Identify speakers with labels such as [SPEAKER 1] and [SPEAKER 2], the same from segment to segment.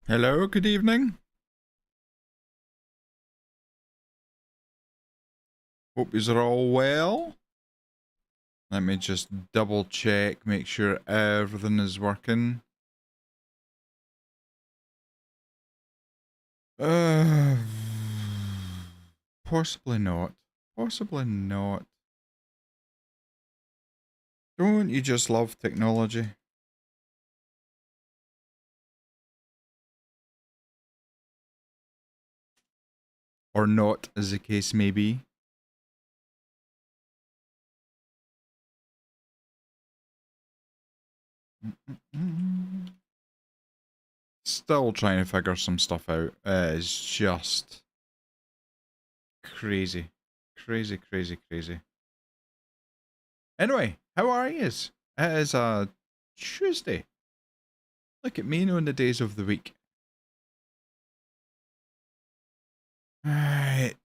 [SPEAKER 1] Hello, good evening. Hope you're all well. Let me just double check, make sure everything is working. Possibly not. Possibly not. Don't you just love technology? Or not, as the case may be. Still trying to figure some stuff out. It's just crazy. Crazy. Anyway, how are yous? It is a Tuesday. Look at me knowing the days of the week. Right.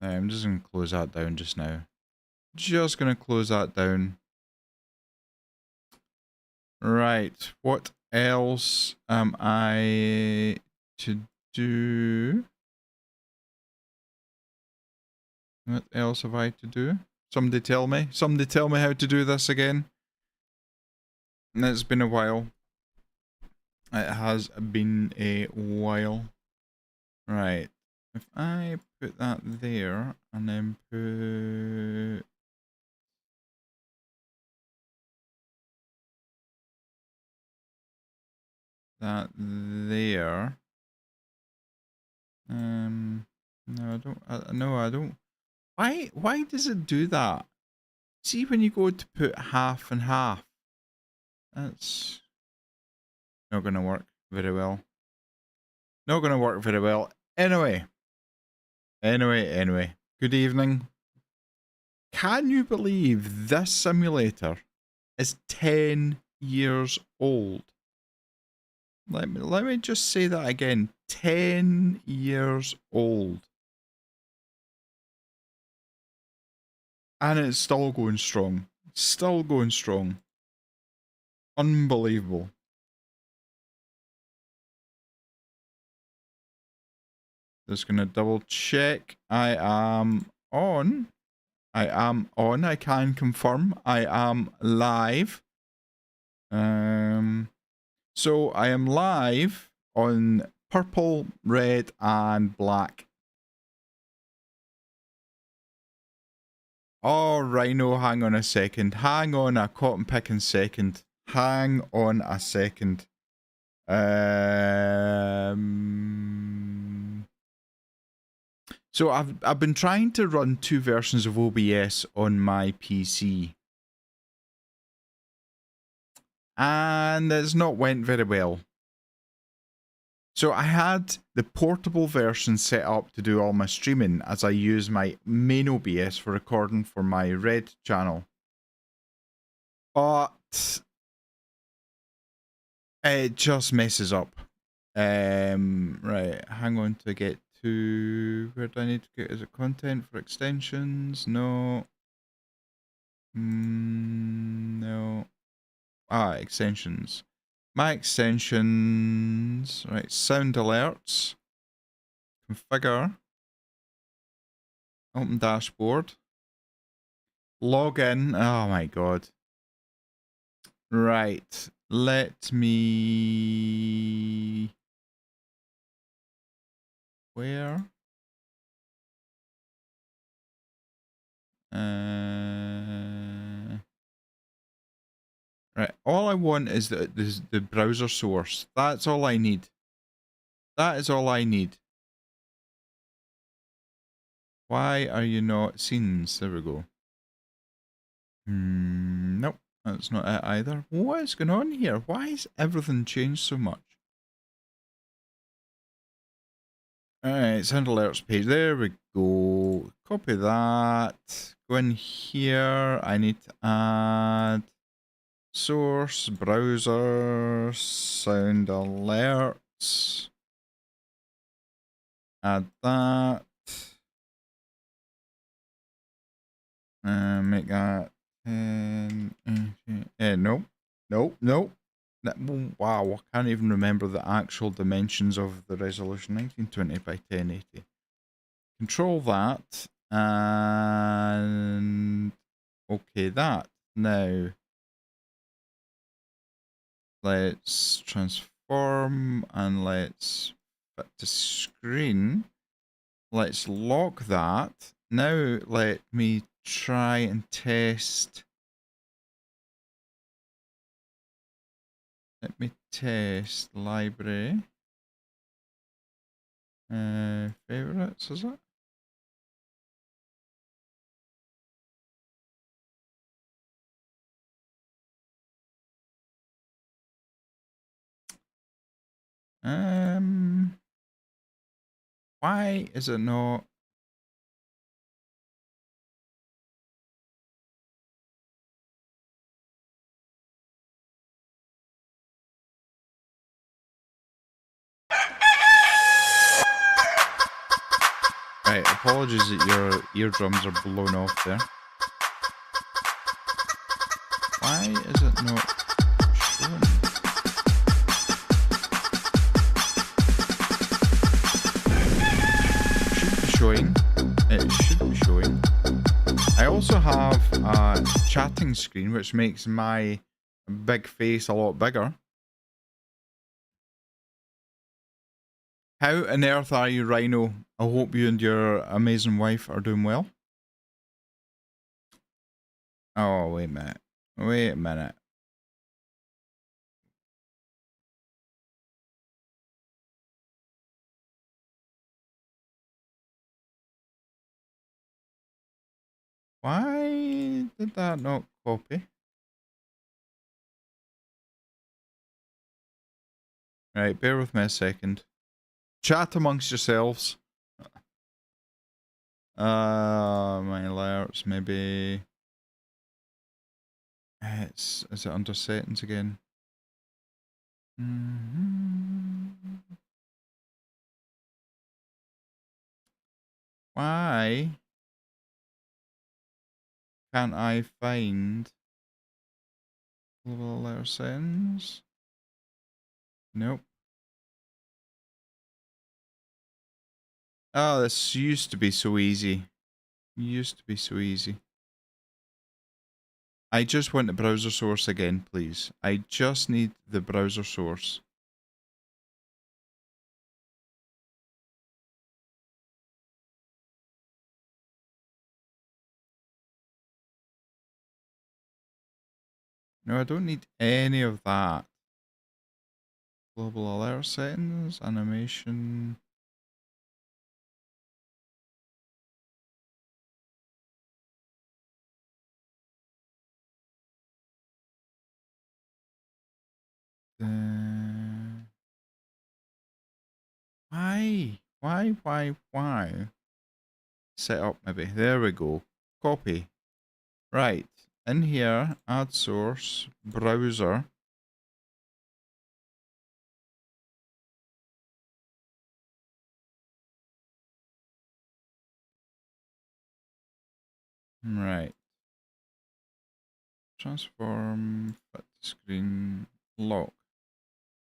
[SPEAKER 1] I'm just going to close that down just now. Just going to close that down. Right. What else am I to do? What else have I to do? Somebody tell me. Somebody tell me how to do this again. It's been a while. It has been a while. Right. If I put that there and then put that there. No, I don't. No, I don't. Why does it do that? See, when you go to put half and half, that's not going to work very well. Not going to work very well. Anyway. Good evening. Can you believe this simulator is 10 years old? Let me just say that again. 10 years old. And it's still going strong. Still going strong. Unbelievable. Just gonna double check. I am on. I can confirm. I am live. So I am live on purple, red, and black. Oh, Rhino, hang on a second. Hang on a cotton picking second. Hang on a second. So I've been trying to run 2 versions of OBS on my PC. And it's not went very well. So I had the portable version set up to do all my streaming as I use my main OBS for recording for my Red channel. But it just messes up. Right, hang on to get to... Where do I need to get? Is it content for extensions? No. No. Extensions. My extensions. Right, sound alerts. Configure. Open dashboard. Log in. Oh my god. Right. Let me... Where? Right. All I want is the browser source. That's all I need. That is all I need. Why are you not scenes? There we go. Nope. That's not it either. What is going on here? Why has everything changed so much? Alright, sound alerts page. There we go. Copy that. Go in here. I need to add source, browser, sound alerts. Add that. Make that 10. Nope. Nope, nope. Wow, I can't even remember the actual dimensions of the resolution. 1920 by 1080. Control that. And... okay, that. Now... let's transform and let's fit to screen. Let's lock that. Now let me try and test. Let me test library. Favorites, is it? Why is it not? Right, apologies that your eardrums are blown off there. Why is it not showing? Showing. It should be showing. I also have a chatting screen, which makes my big face a lot bigger. How on earth are you, Rhino? I hope you and your amazing wife are doing well. Oh, wait a minute. Wait a minute. Why did that not copy? Right, bear with me a second. Chat amongst yourselves. My alerts, maybe. Is it under settings again? Why can't I find global alert settings? Nope. Oh, this used to be so easy. Used to be so easy. I just want the browser source again, please. I just need the browser source. No, I don't need any of that. Global alert settings, animation. Why? Set up maybe. There we go. Copy. Right. In here, add source, browser. Right. Transform, fit screen, lock.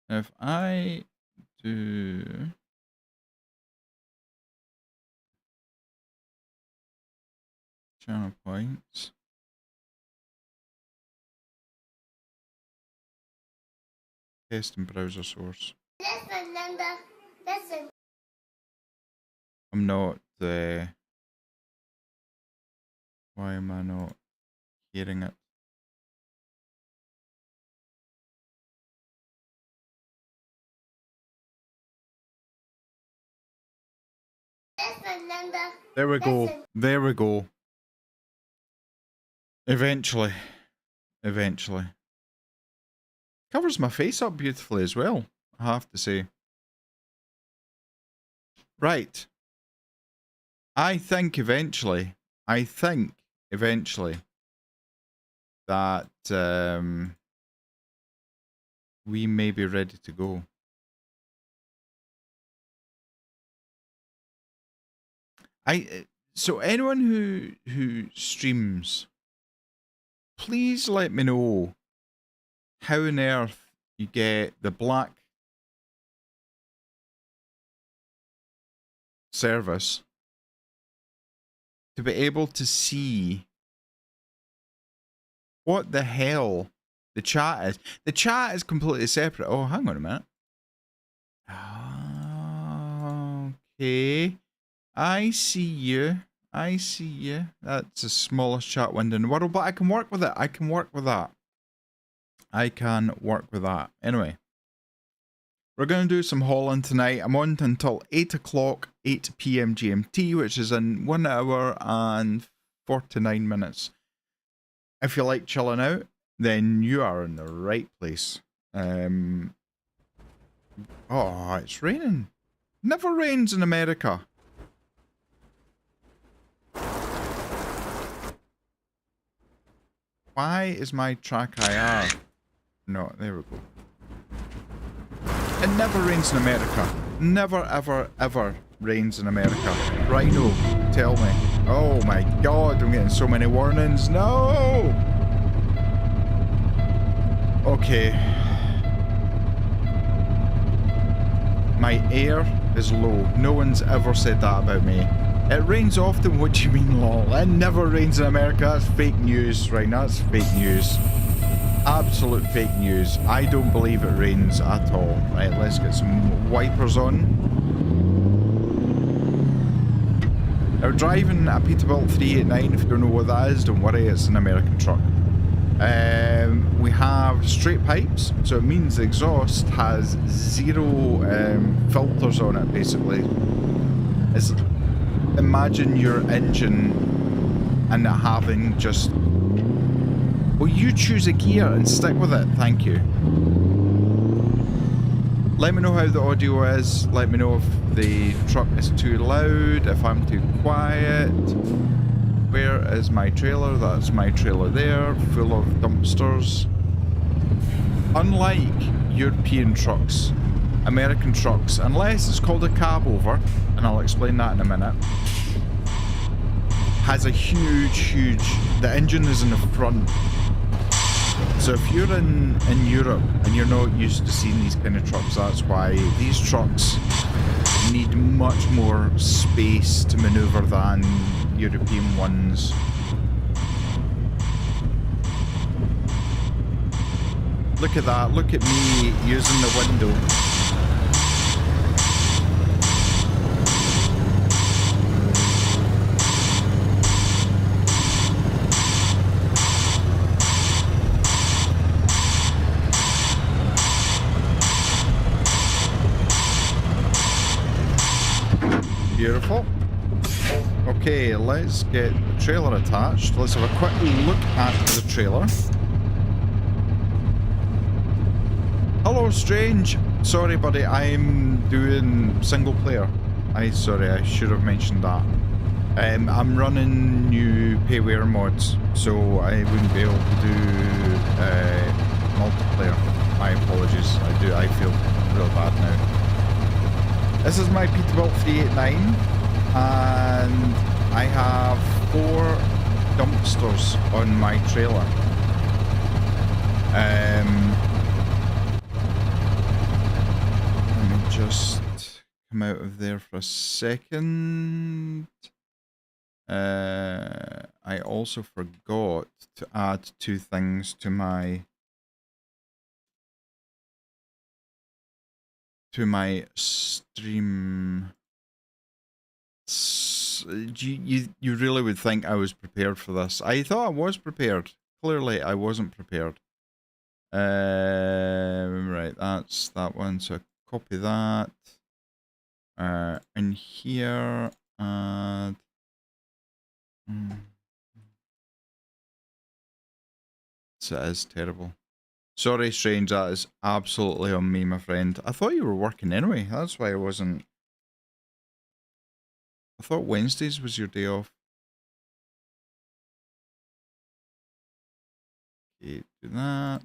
[SPEAKER 1] If I do channel points, paste in browser source. Listen, Linda. Listen. I'm not why am I not hearing it? Listen, Linda. There we go. There we go. Eventually. Covers my face up beautifully as well, I have to say. Right. I think eventually that we may be ready to go. So anyone who streams, please let me know how on earth you get the black service to be able to see what the hell the chat is. The chat is completely separate. Oh, hang on a minute. Okay. I see you. I see you. That's the smallest chat window in the world, but I can work with it. I can work with that. I can work with that. Anyway, we're going to do some hauling tonight. I'm on until 8 o'clock, 8 p.m. GMT, which is in 1 hour and 49 minutes. If you like chilling out, then you are in the right place. Oh, it's raining. Never rains in America. Why is my track IR? No, there we go. It never rains in America. Never, ever, ever rains in America. Rhino, tell me. Oh my god, I'm getting so many warnings. No! Okay. My air is low. No one's ever said that about me. It rains often, what do you mean, lol? It never rains in America. That's fake news, right? That's fake news. Absolute fake news. I don't believe it rains at all. Right, let's get some wipers on. Now, driving a Peterbilt 389, if you don't know what that is, don't worry, it's an American truck. We have straight pipes, so it means the exhaust has zero filters on it, basically. It's, imagine your engine and having just... Well, you choose a gear and stick with it, thank you. Let me know how the audio is, let me know if the truck is too loud, if I'm too quiet. Where is my trailer? That's my trailer there, full of dumpsters. Unlike European trucks, American trucks, unless it's called a cab over, and I'll explain that in a minute, has a huge, the engine is in the front. So if you're in Europe and you're not used to seeing these kind of trucks, that's why these trucks need much more space to maneuver than European ones. Look at that, look at me using the window. Beautiful. Okay, let's get the trailer attached. Let's have a quick look at the trailer. Hello, Strange. Sorry, buddy, I'm doing single player. Sorry, I should have mentioned that. I'm running new payware mods, so I wouldn't be able to do multiplayer. My apologies. I feel real bad now. This is my Peterbilt 389, and I have 4 dumpsters on my trailer. Let me just come out of there for a second. I also forgot to add 2 things to my stream. You really would think I was prepared for this. I thought I was prepared. Clearly I wasn't prepared. Right, that's that one, so copy that. In here, add... So it is terrible. Sorry, Strange, that is absolutely on me, my friend. I thought you were working anyway, that's why I wasn't... I thought Wednesdays was your day off. Okay, do that.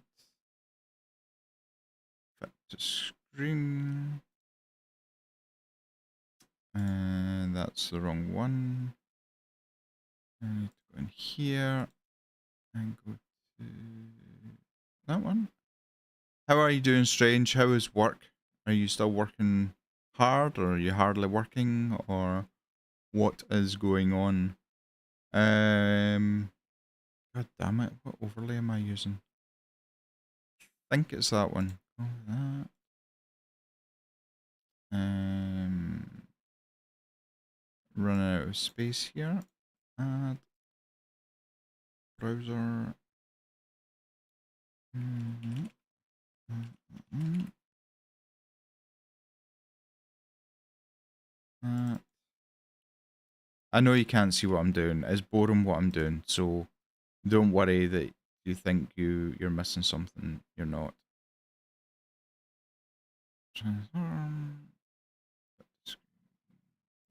[SPEAKER 1] Fit to screen. And that's the wrong one. I need to go in here and go to that one. How are you doing, Strange? How is work? Are you still working hard, or are you hardly working, or what is going on? God damn it, what overlay am I using? I think it's that one. Oh, that. Running out of space here. Add browser. I know you can't see what I'm doing. It's boring what I'm doing, so don't worry that you think you're missing something. You're not. Transform.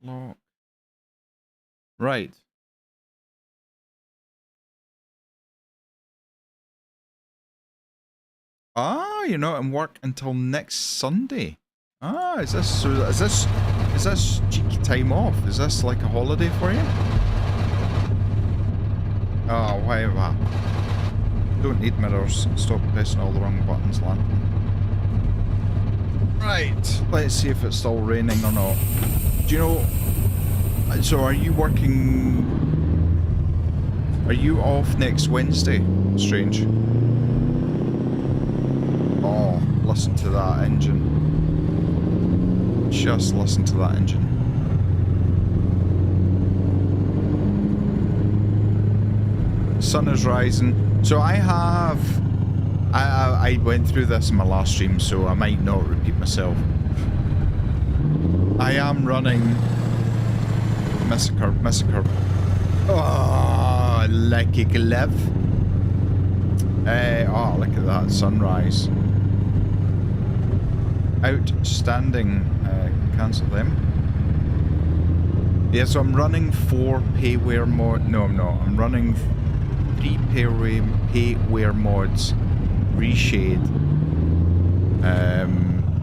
[SPEAKER 1] Lock. Right. Ah, you're not in work until next Sunday. Ah, is this cheeky time off? Is this like a holiday for you? Oh, whatever. Don't need mirrors. Stop pressing all the wrong buttons, Lantern. Right, let's see if it's still raining or not. Do you know... So are you working... Are you off next Wednesday? Strange. Oh, listen to that engine. Just listen to that engine. Sun is rising. So I have... I went through this in my last stream, so I might not repeat myself. I am running... Miss a curve, miss a curve. Oh, like a glove. Oh, look at that sunrise. Outstanding. Cancel them. Yeah, so I'm running 4 payware mod. No, I'm not. I'm running 3 payware mods, Reshade,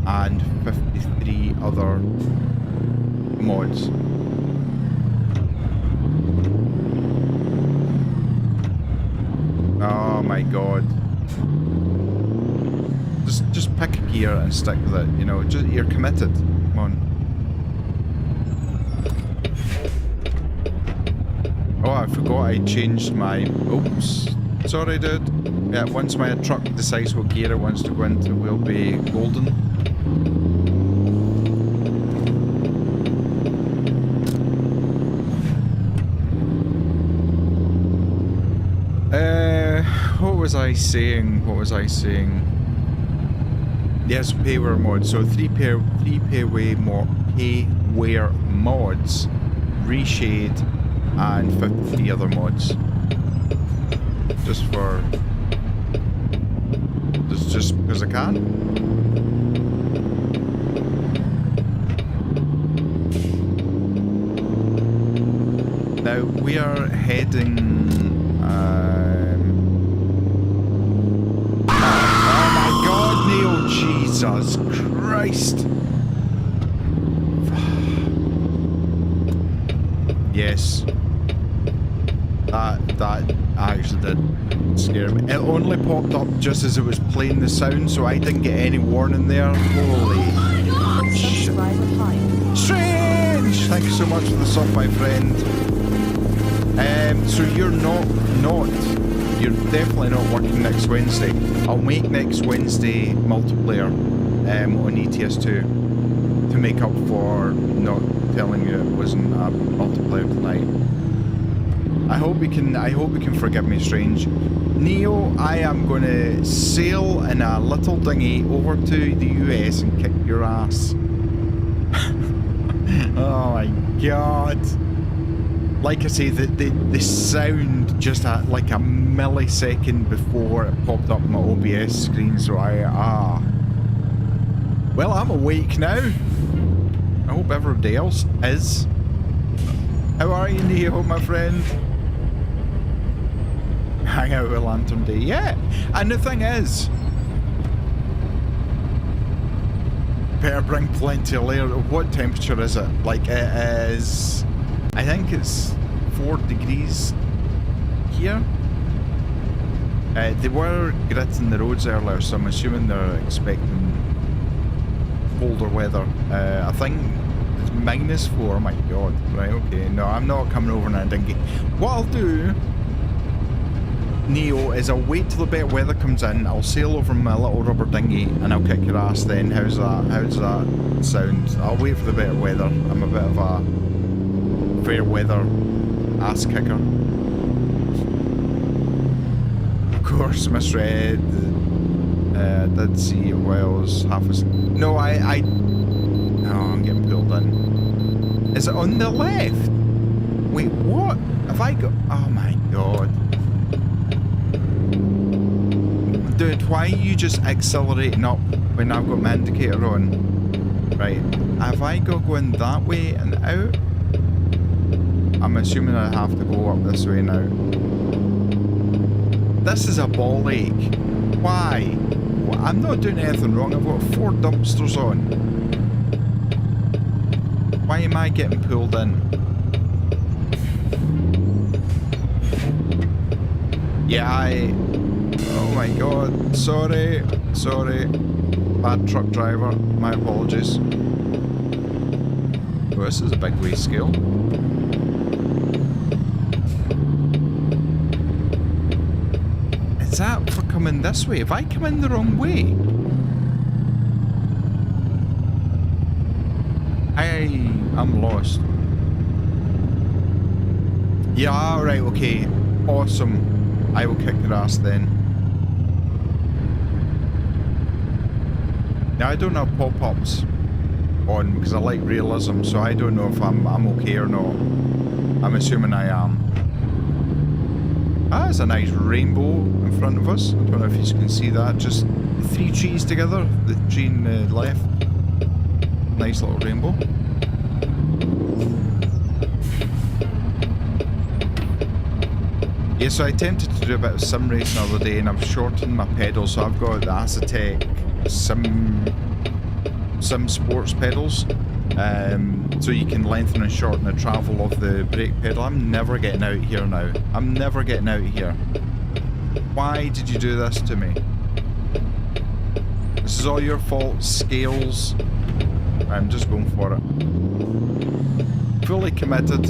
[SPEAKER 1] and 53 other mods. Oh my god. Just pick a gear and stick with it, you know, you're committed. Come on. Oh, I forgot I changed my... Oops. Sorry, dude. Yeah, once my truck decides what gear it wants to go into, we'll be golden. What was I saying? Yes, payware mods. So 3 payware mods, Reshade, and 53 other mods. Just because I can. Now we are heading. Jesus Christ. Yes. That actually did scare me. It only popped up just as it was playing the sound, so I didn't get any warning there. Holy shit. Strange! Thank you so much for the sub, my friend. So you're you're definitely not working next Wednesday. I'll make next Wednesday multiplayer on ETS2 to make up for not telling you it wasn't a multiplayer tonight. I hope you can forgive me, Strange. Neo, I am going to sail in a little dinghy over to the US and kick your ass. Oh my god. Like I say, the sound just at like a millisecond before it popped up on my OBS screen, so well, I'm awake now. I hope everybody else is. How are you, Neo, my friend? Hang out with Lantern Day, yeah. And the thing is, better bring plenty of layers. What temperature is it? Like it is... I think it's 4 degrees here. They were gritting the roads earlier, so I'm assuming they're expecting colder weather. I think it's -4. Oh my god. Right, okay. No, I'm not coming over in a dinghy. What I'll do, Neo, is I'll wait till the better weather comes in. I'll sail over in my little rubber dinghy and I'll kick your ass then. How's that? How does that sound? I'll wait for the better weather. I'm a bit of a fair weather ass kicker. Of course, misread. Did see Wales half as. No, I. Oh, I'm getting pulled in. Is it on the left? Wait, what? Have I got? Oh my god. Dude, why are you just accelerating up when I've got my indicator on? Right. Have I got going that way and out? I'm assuming I have to go up this way now. This is a ball ache. Why? I'm not doing anything wrong. I've got 4 dumpsters on. Why am I getting pulled in? Yeah, oh my god. Sorry. Bad truck driver. My apologies. Oh, this is a big way scale. Is that for coming this way? Have I come in the wrong way? I'm lost. Yeah, right, okay. Awesome. I will kick your ass then. Now, I don't have pop-ups on because I like realism, so I don't know if I'm okay or not. I'm assuming I am. Ah, there's a nice rainbow in front of us. I don't know if you can see that. Just 3 trees together. The tree on the left. Nice little rainbow. Yeah, so I attempted to do a bit of sim racing the other day and I've shortened my pedals. So I've got the Asetek Sim Sports pedals. So you can lengthen and shorten the travel of the brake pedal. I'm never getting out here now. I'm never getting out here. Why did you do this to me? This is all your fault, Scales. I'm just going for it. Fully committed.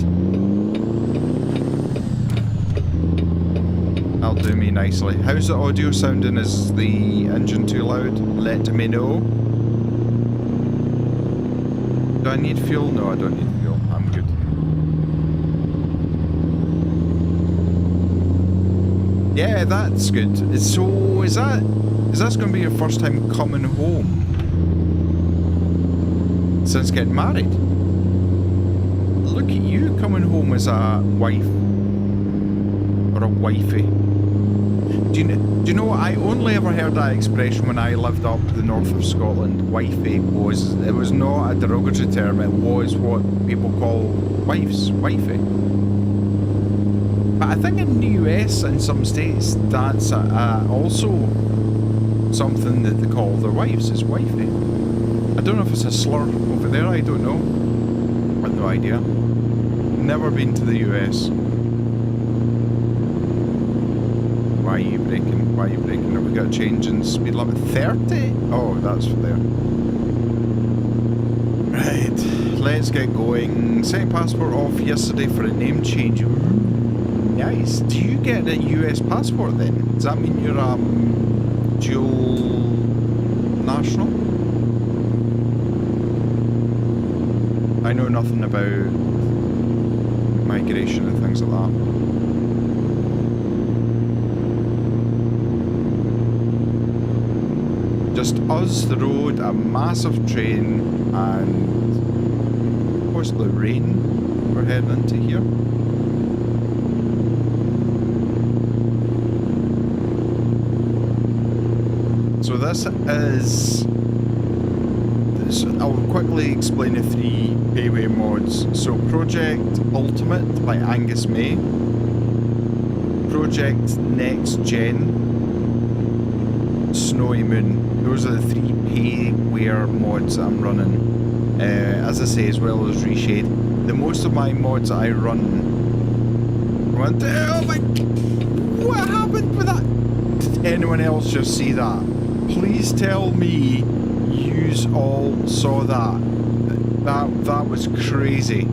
[SPEAKER 1] That'll do me nicely. How's the audio sounding? Is the engine too loud? Let me know. Do I need fuel? No, I don't need fuel. I'm good. Yeah, that's good. So, is this going to be your first time coming home since getting married? Look at you coming home as a wife or a wifey. Do you know what? I only ever heard that expression when I lived up the north of Scotland. Wifey it was not a derogatory term, it was what people call wives, wifey. But I think in the US and some states that's also something that they call their wives is wifey. I don't know if it's a slur over there, I don't know. I have no idea. Never been to the US. Why are you braking? Why are you braking? Have we got a change in speed limit? 30? Oh, that's for there. Right, let's get going. Setting passport off yesterday for a name change. Ooh, nice. Do you get a US passport then? Does that mean you're dual national? I know nothing about migration and things like that. Just us, the road, a massive train, and possibly rain we're heading into here. So this is... I'll quickly explain the 3 payway mods. So Project Ultimate by Angus May, Project Next Gen, Snowy Moon. Those are the 3 payware mods that I'm running. As I say, as well as Reshade. The most of my mods that I run... Oh my... What happened with that? anyone else just see that? Please tell me yous all saw that. That was crazy.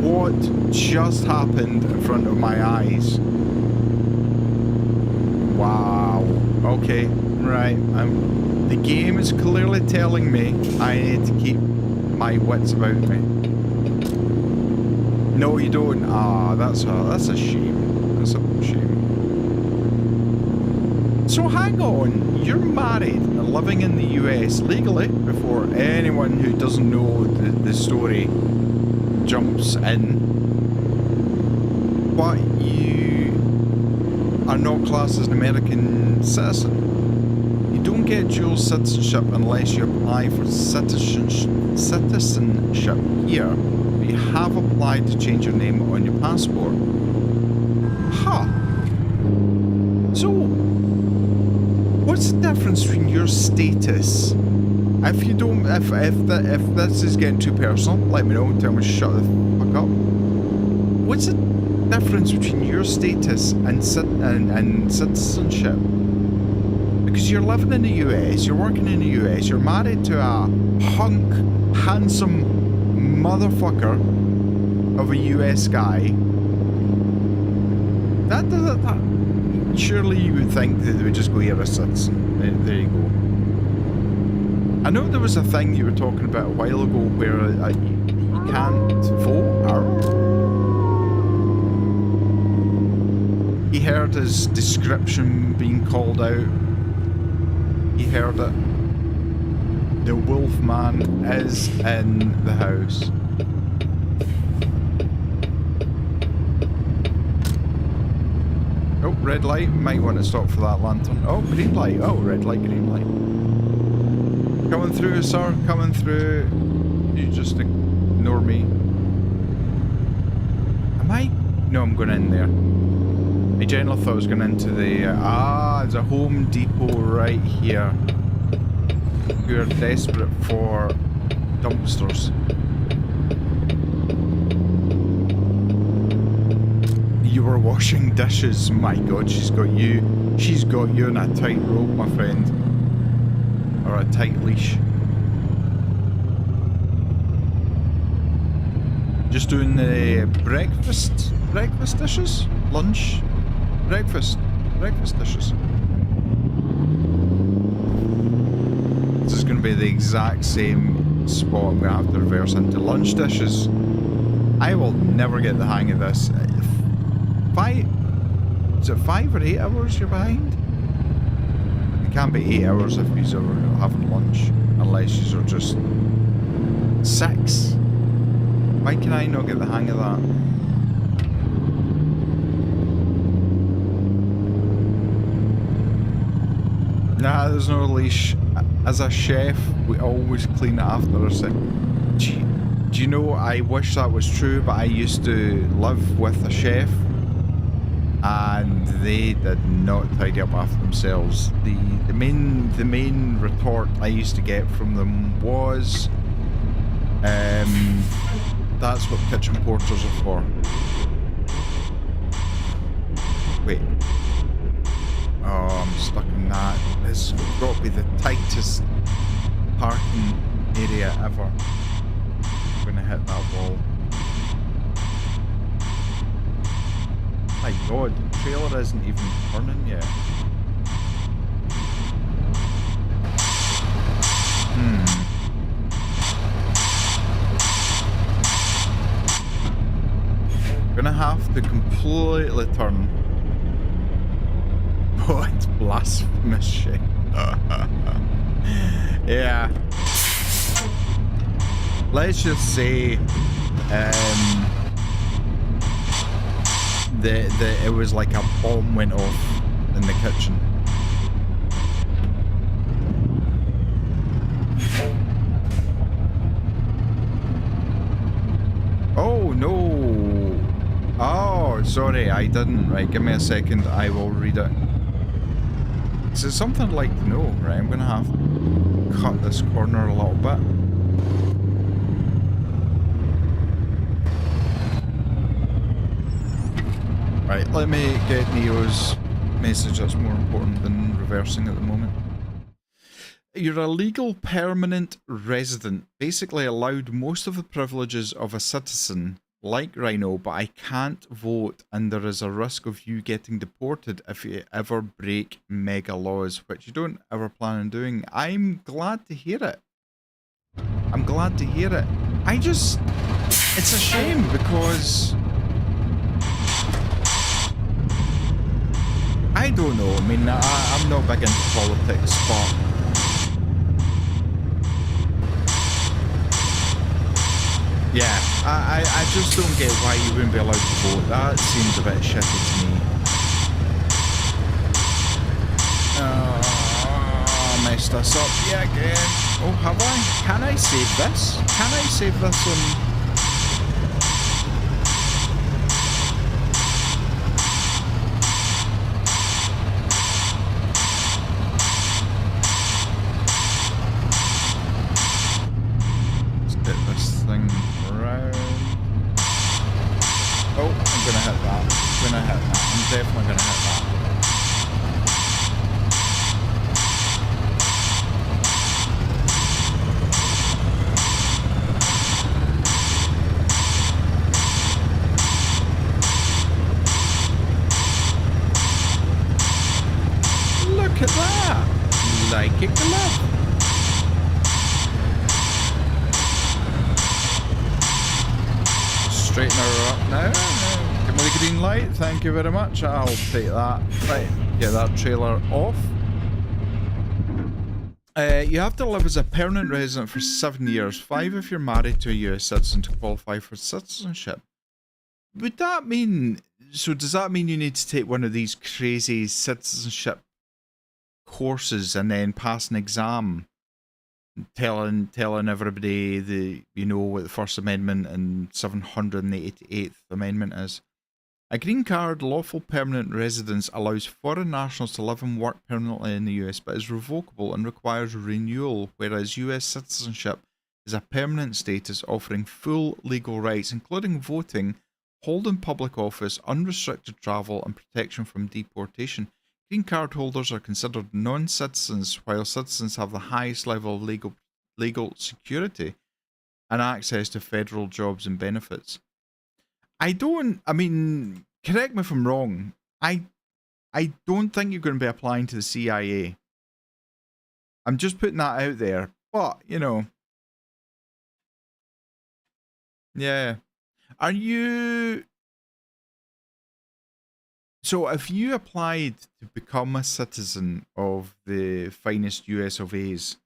[SPEAKER 1] What just happened in front of my eyes? Wow. Okay, right. The game is clearly telling me I need to keep my wits about me. No, you don't. Ah, that's a shame. That's a shame. So hang on, you're married and living in the US legally, before anyone who doesn't know the story jumps in. But you are not classed as an American citizen. You don't get dual citizenship unless you apply for citizenship here. But you have applied to change your name on your passport. Huh. So, what's the difference between your status? If you don't, if this is getting too personal, let me know. Tell me to shut the fuck up. What's the difference between your status and citizenship? Because you're living in the US, you're working in the US, you're married to a hunk, handsome motherfucker of a US guy. That surely you would think that they would just go, you're a citizen. There you go. I know there was a thing you were talking about a while ago where you can't vote, or he heard his description being called out. He heard it. The Wolfman is in the house. Oh, red light. Might want to stop for that lantern. Oh, green light. Oh, red light, green light. Coming through, sir. Coming through. You just ignore me. Am I? No, I'm going in there. I generally thought I was going into the... there's a Home Depot right here. We are desperate for dumpsters. You were washing dishes. My God, she's got you. She's got you in a tight rope, my friend. Or a tight leash. Just doing the breakfast dishes? Lunch? Breakfast dishes. This is going to be the exact same spot I'm going to have to reverse into. Lunch dishes. I will never get the hang of this. Is it 5 or 8 hours you're behind? It can't be 8 hours if you're having lunch, unless you're just 6. Why can I not get the hang of that? Nah, there's no leash. As a chef, we always clean it after ourselves. Do you know, I wish that was true, but I used to live with a chef, and they did not tidy up after themselves. The main retort I used to get from them was, that's what kitchen porters are for. Wait. Oh, I'm stuck in that. This has got to be the tightest parking area ever. I'm gonna hit that wall. My God, the trailer isn't even turning yet. Gonna have to completely turn. Oh, it's blasphemous shit. Yeah. Let's just say it was like a bomb went off in the kitchen. Oh no. Oh, sorry, I didn't. Right, give me a second, I will read it. Is it something I'd like to know? Right, I'm gonna have to cut this corner a little bit. Right, let me get Neo's message that's more important than reversing at the moment. You're a legal permanent resident, basically allowed most of the privileges of a citizen, like Rhino, but I can't vote, and there is a risk of you getting deported if you ever break mega laws, which you don't ever plan on doing. I'm glad to hear it. I'm glad to hear it. It's a shame because I don't know. I mean, I'm not big into politics, but yeah, I just don't get why you wouldn't be allowed to vote. That seems a bit shitty to me. Oh, messed us up yet again. Oh, have I? Can I save this? Can I save this on... Definitely gonna hit that. Look at that! Like it glove. Straighten her up now. Give me the green light, thank you very much. I'll take that. Right, get that trailer off. You have to live as a permanent resident for 7 years, 5 if you're married to a US citizen to qualify for citizenship. Would that mean... So does that mean you need to take one of these crazy citizenship courses and then pass an exam? Telling everybody what the First Amendment and 788th Amendment is. A green card, lawful permanent residence, allows foreign nationals to live and work permanently in the US, but is revocable and requires renewal, whereas US citizenship is a permanent status offering full legal rights, including voting, holding public office, unrestricted travel, and protection from deportation. Green card holders are considered non-citizens, while citizens have the highest level of legal security and access to federal jobs and benefits. I mean, correct me if I'm wrong. I don't think you're going to be applying to the CIA. I'm just putting that out there. But, yeah. Are you... So if you applied to become a citizen of the finest US of A's,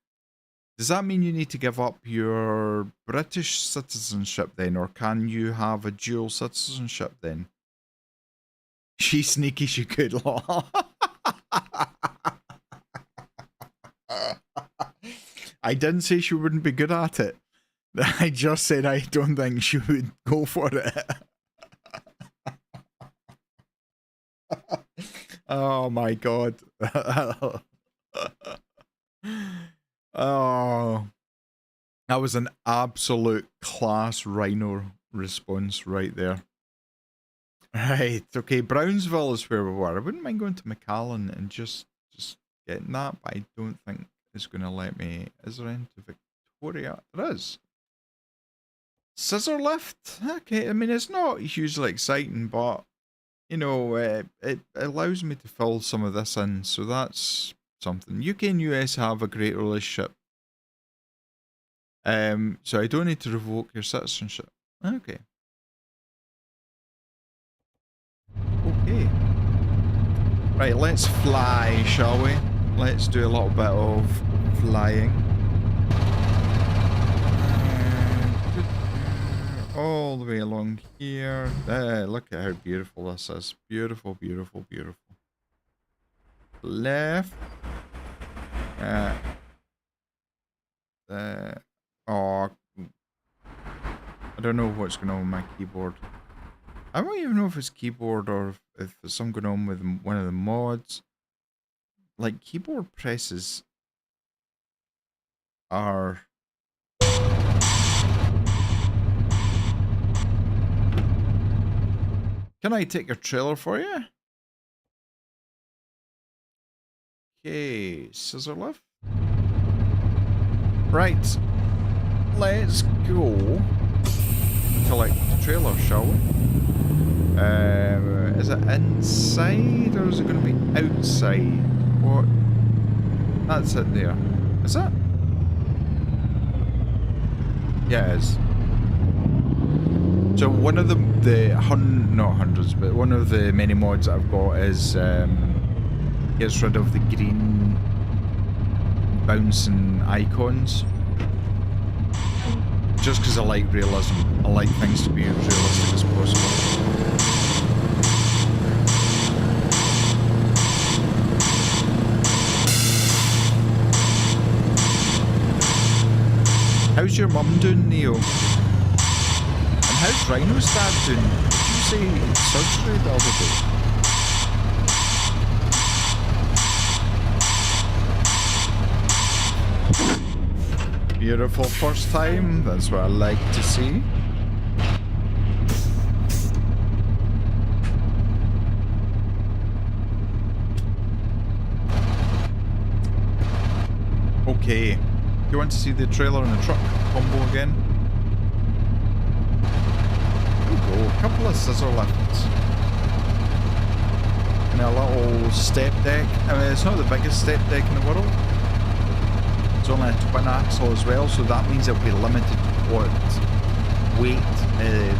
[SPEAKER 1] does that mean you need to give up your British citizenship then, or can you have a dual citizenship then? She's sneaky, she could law. I didn't say she wouldn't be good at it. I just said I don't think she would go for it. Oh my god. Oh, that was an absolute class Rhino response right there. Right, okay, Brownsville is where we were. I wouldn't mind going to McAllen and just getting that, but I don't think it's going to let me. Is there into Victoria? There is. Scissor lift? Okay, I mean, it's not hugely exciting, but, it allows me to fill some of this in, so that's something. UK and US have a great relationship. So I don't need to revoke your citizenship. Okay. Okay. Right, let's fly, shall we? Let's do a little bit of flying. All the way along here. Look at how beautiful this is. Beautiful, beautiful, beautiful. Left. Oh, I don't know what's going on with my keyboard. I don't even know if it's keyboard or if there's something going on with one of the mods. Like, keyboard presses are... Can I take your trailer for you? Okay, scissor lift. Right, let's go collect the trailer, shall we? Is it inside or is it going to be outside? What? That's it there. Is it? Yeah, it is. So one of not hundreds, but one of the many mods that I've got is gets rid of the green bouncing icons. Just because I like realism. I like things to be as realistic as possible. How's your mum doing, Neo? And how's Rhino's dad doing? Did you say surgery the other day? Beautiful first time, that's what I like to see. Okay, do you want to see the trailer and the truck combo again? There we go, a couple of scissor lifts. And a little step deck. I mean, it's not the biggest step deck in the world. It's only a twin axle as well, so that means it'll be limited to what weight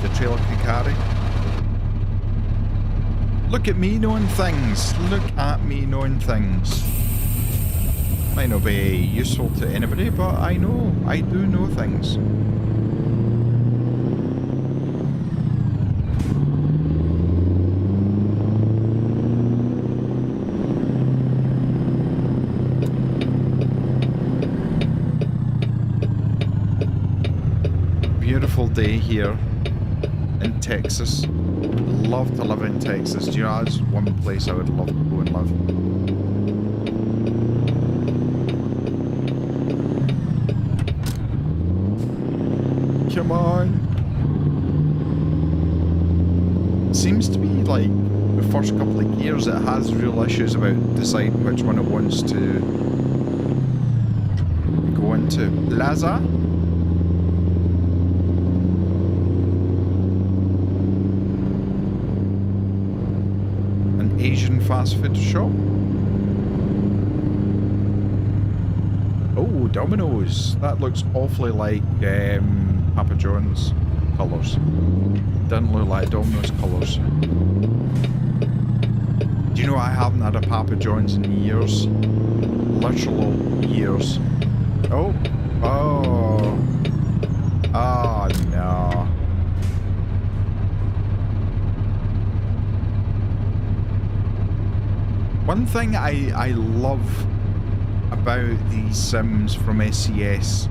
[SPEAKER 1] the trailer can carry. Look at me knowing things. Look at me knowing things. Might not be useful to anybody, but I know. I do know things. Beautiful day here in Texas. Love to live in Texas. Do you know, that's one place I would love to go and live. Come on. Seems to be like the first couple of gears it has real issues about deciding which one it wants to go into. Plaza? Asian fast food shop. Oh, Domino's. That looks awfully like Papa John's colours. Doesn't look like Domino's colours. Do you know I haven't had a Papa John's in years? Literal years. Oh. Oh. Oh no. One thing I love about these Sims from SCS,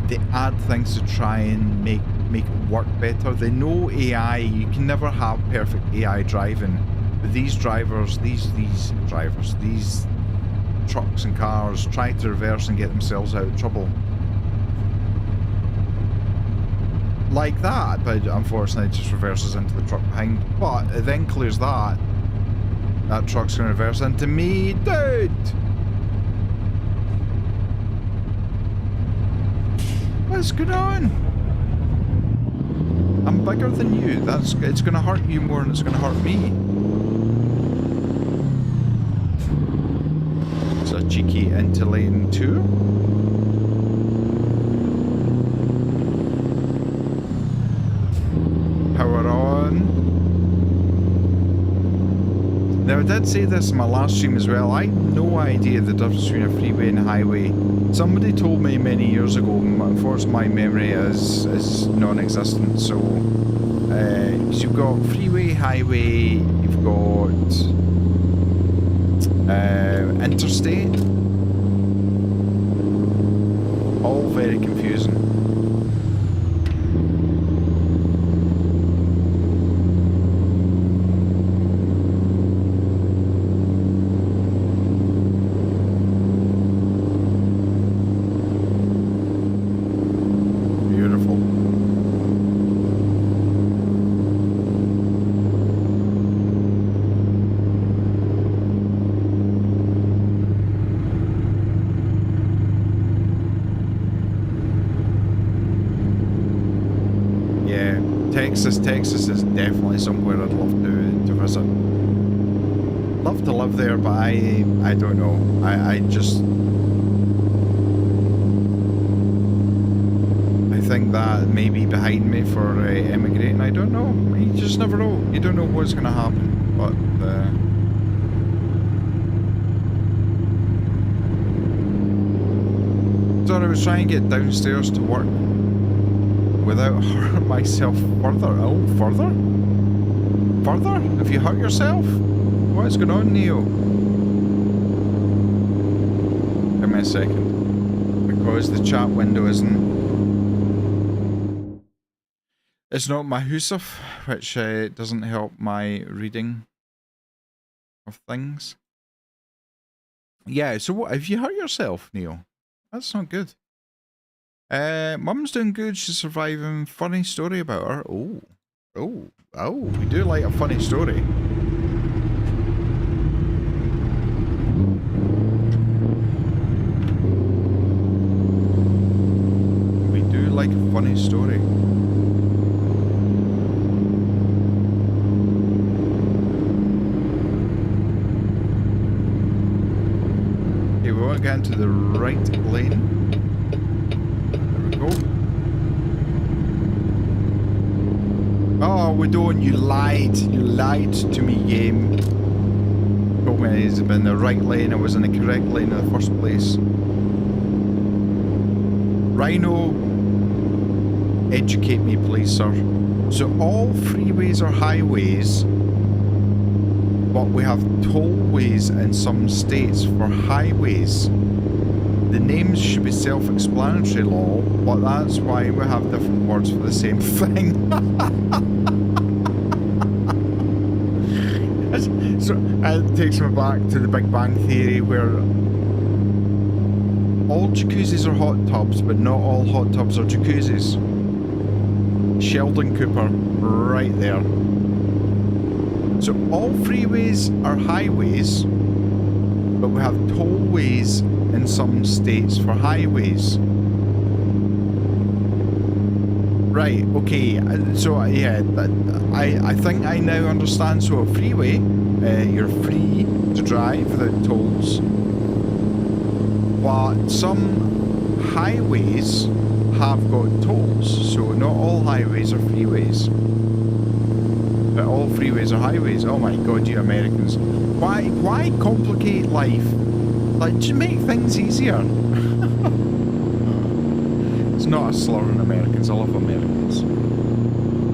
[SPEAKER 1] they add things to try and make it work better. They know AI, you can never have perfect AI driving, but these drivers, these trucks and cars try to reverse and get themselves out of trouble. Like that, but unfortunately it just reverses into the truck behind. But it then clears that. That truck's gonna reverse into me, dude! What's going on? I'm bigger than you. It's gonna hurt you more than it's gonna hurt me. It's a cheeky into lane 2. Power on. Now, I did say this in my last stream as well. I had no idea the difference between a freeway and a highway. Somebody told me many years ago. Unfortunately, my memory is non-existent. So, because you've got freeway, highway, you've got interstate. All very confusing. Texas. Texas is definitely somewhere I'd love to visit. Love to live there, but I don't know. I just... I think that may be behind me for emigrating. I don't know. You just never know. You don't know what's going to happen. But... So I was trying to get downstairs to work without hurting myself further. Oh, further? Further? Have you hurt yourself? What's going on, Neo? Give me a second. Because the chat window isn't... It's not Mahusuf, which doesn't help my reading of things. Yeah, so what? Have you hurt yourself, Neo? That's not good. Mum's doing good. She's surviving. Funny story about her. Oh. We do like a funny story. We do like a funny story. Okay, we want to get into the right lane. Oh, we don't. You lied. You lied to me, game. Told me I was in the right lane. I was in the correct lane in the first place. Rhino, educate me, please, sir. So all freeways are highways, but we have tollways in some states for highways. The names should be self-explanatory, lol, but that's why we have different words for the same thing. So it takes me back to the Big Bang Theory, where all jacuzzis are hot tubs, but not all hot tubs are jacuzzis. Sheldon Cooper, right there. So all freeways are highways, but we have tollways in some states for highways. Right, okay, so yeah, I think I now understand. So a freeway, you're free to drive without tolls, but some highways have got tolls, so not all highways are freeways. But all freeways are highways. Oh my god, you Americans. Why complicate life? Like, just make things easier. It's not a slur on Americans. I love Americans.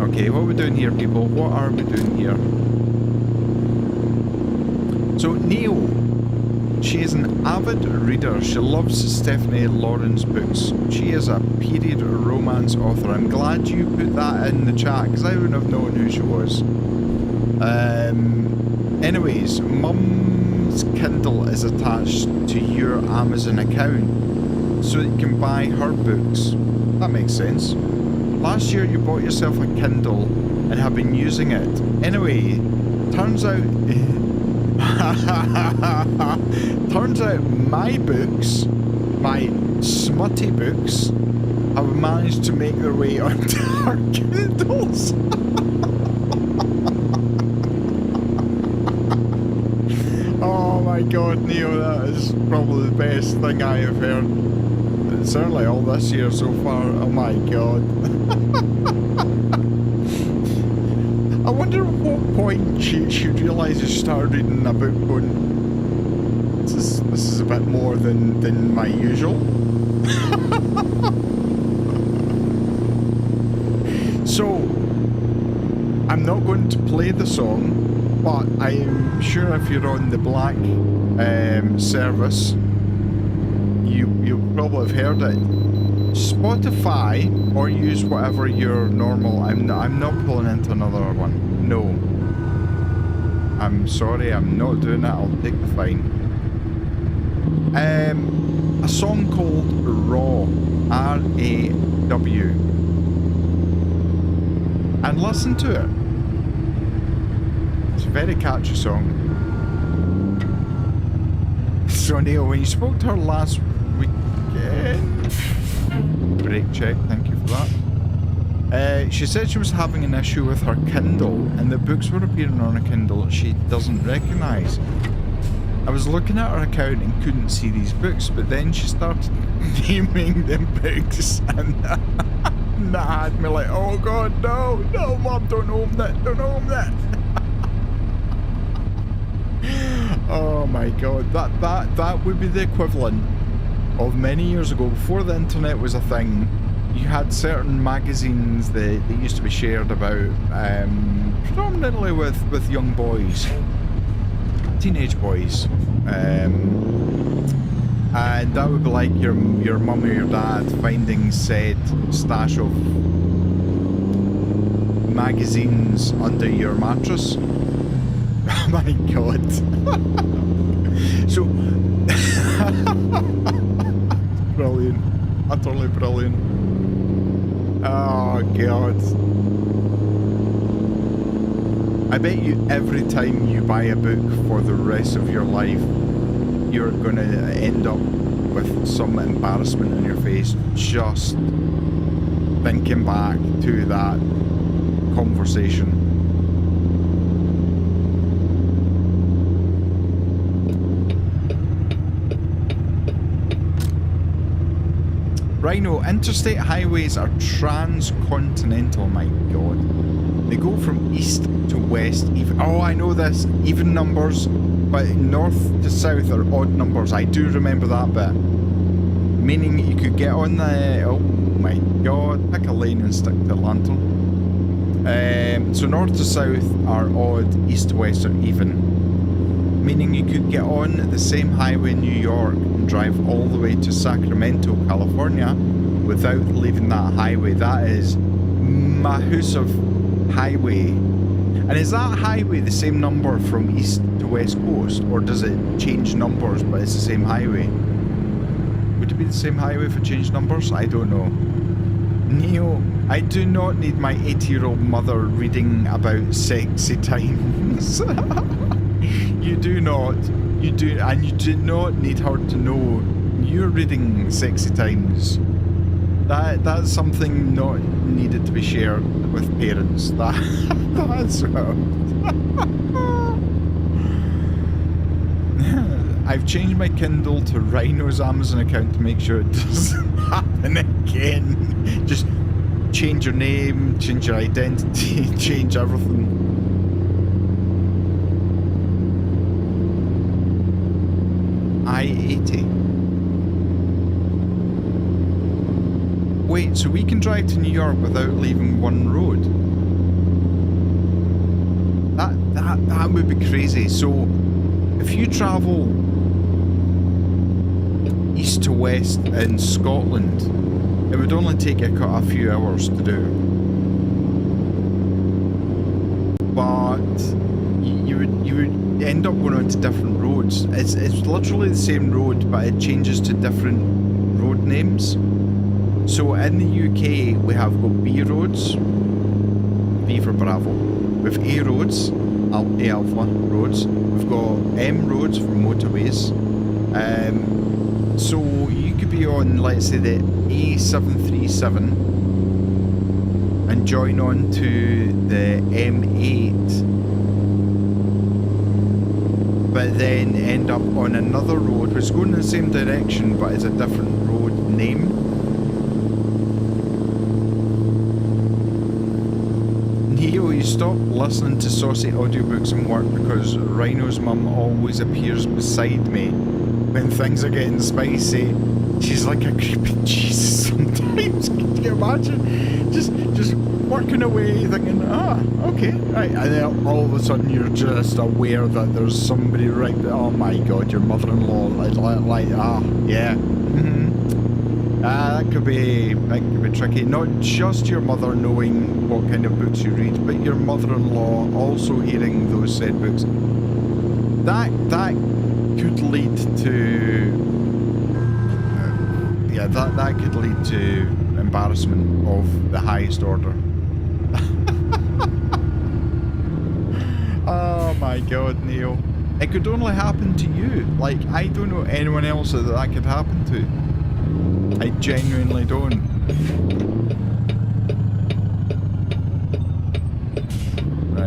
[SPEAKER 1] Okay, what are we doing here, people? What are we doing here? So, Neo, she is an avid reader. She loves Stephanie Lawrence books. She is a period romance author. I'm glad you put that in the chat, because I wouldn't have known who she was. Anyways, Mum's Kindle is attached to your Amazon account, so that you can buy her books. That makes sense. Last year you bought yourself a Kindle and have been using it. Anyway, turns out my books, my smutty books, have managed to make their way onto her Kindles. Oh my god, Neo, that is probably the best thing I have heard. Certainly all this year so far. Oh my god. I wonder at what point she realised she started reading a book going, this is a bit more than my usual. So, I'm not going to play the song, but I'm sure if you're on the Black service, you probably have heard it. Spotify, or use whatever your normal... I'm not pulling into another one. No. I'm sorry, I'm not doing that. I'll take the fine. A song called Raw. R-A-W. And listen to it. It's a very catchy song. So Neil, when you spoke to her last weekend... Break check, thank you for that. She said she was having an issue with her Kindle, and the books were appearing on a Kindle she doesn't recognise. I was looking at her account and couldn't see these books, but then she started naming them books, and that had me like, oh god, no, Mum, don't own that. Oh my god, that would be the equivalent of many years ago, before the internet was a thing. You had certain magazines that used to be shared about, predominantly with young boys, teenage boys, and that would be like your mum or your dad finding said stash of magazines under your mattress. Oh my god. So brilliant, utterly brilliant. Oh god. I bet you every time you buy a book for the rest of your life, you're gonna end up with some embarrassment on your face just thinking back to that conversation. Rhino, interstate highways are transcontinental, my god. They go from east to west, even. Oh, I know this. Even numbers, but north to south are odd numbers. I do remember that bit. Meaning you could get on the... Oh my god. Pick a lane and stick to a lantern. So north to south are odd, east to west are even. Meaning you could get on the same highway in New York and drive all the way to Sacramento, California without leaving that highway. That is Mahusive Highway. And is that highway the same number from east to west coast, or does it change numbers but it's the same highway? Would it be the same highway if it changed numbers? I don't know. Neo, I do not need my 80-year-old mother reading about sexy times. You do not. You do, and you do not need her to know you're reading sexy times. That's something not needed to be shared with parents. That's I've changed my Kindle to Rhino's Amazon account to make sure it doesn't happen again. Just change your name, change your identity, change everything. I-80. Wait, so we can drive to New York without leaving one road? That would be crazy. So, if you travel east to west in Scotland, it would only take you a few hours to do. But you would end up going onto different roads. It's literally the same road, but it changes to different road names. So in the UK, we have got B roads, B for Bravo. With A roads, A alpha roads. We've got M roads for motorways. So you could be on, let's say, the A737 and join on to the M8. But then end up on another road which is going in the same direction but is a different road name. Neo, you stop listening to saucy audiobooks in work because Rhino's mum always appears beside me when things are getting spicy. She's like a creepy Jesus sometimes. Can you imagine? Just working away thinking, okay, right, and then all of a sudden you're just aware that there's somebody right there. Oh my god, your mother-in-law, yeah. That could be tricky. Not just your mother knowing what kind of books you read, but your mother-in-law also hearing those said books. That could lead to that could lead to embarrassment of the highest order. Oh my god, Neo. It could only happen to you. Like, I don't know anyone else that could happen to. I genuinely don't.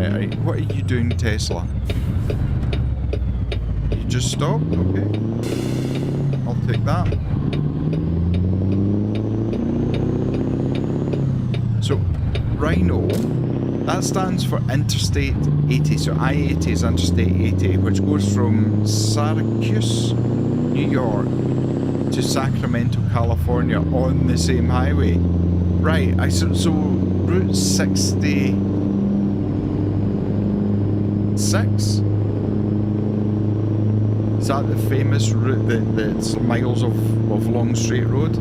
[SPEAKER 1] Right, what are you doing, Tesla? You just stopped? Okay. I'll take that. So, Rhino, that stands for Interstate 80. So I-80 is Interstate 80, which goes from Syracuse, New York, to Sacramento, California on the same highway. Right, so Route 66? Is that the famous route that's miles of long straight road?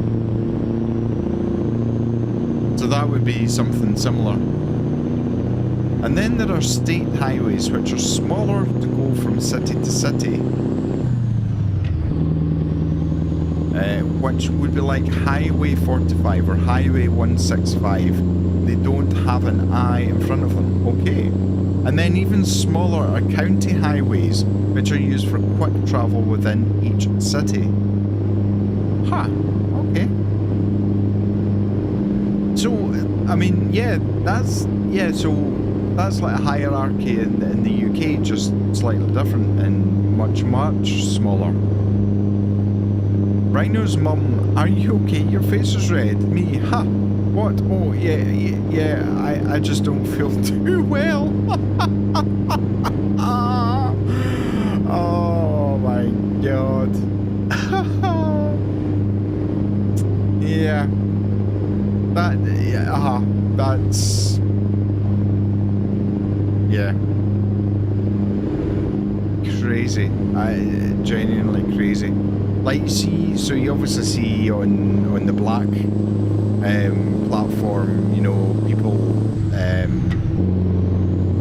[SPEAKER 1] So that would be something similar. And then there are state highways, which are smaller to go from city to city. Which would be like Highway 45 or Highway 165. They don't have an I in front of them. Okay. And then even smaller are county highways, which are used for quick travel within each city. Huh. Okay. So, I mean, so that's like a hierarchy in the UK, just slightly different and much, much smaller. Rhino's mum, are you okay? Your face is red. Me, ha. What? Oh, yeah, I just don't feel too well. Oh my god. Yeah. That's... Yeah. Crazy. Genuinely crazy. Like, see, so you obviously see on the black platform, you know, people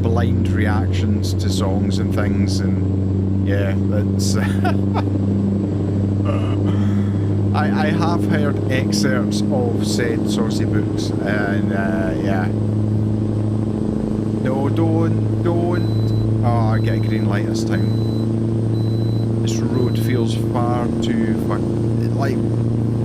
[SPEAKER 1] blind reactions to songs and things, and yeah, that's I have heard excerpts of said saucy books, and yeah. No, don't. Oh, I get a green light this time. This road feels far too like,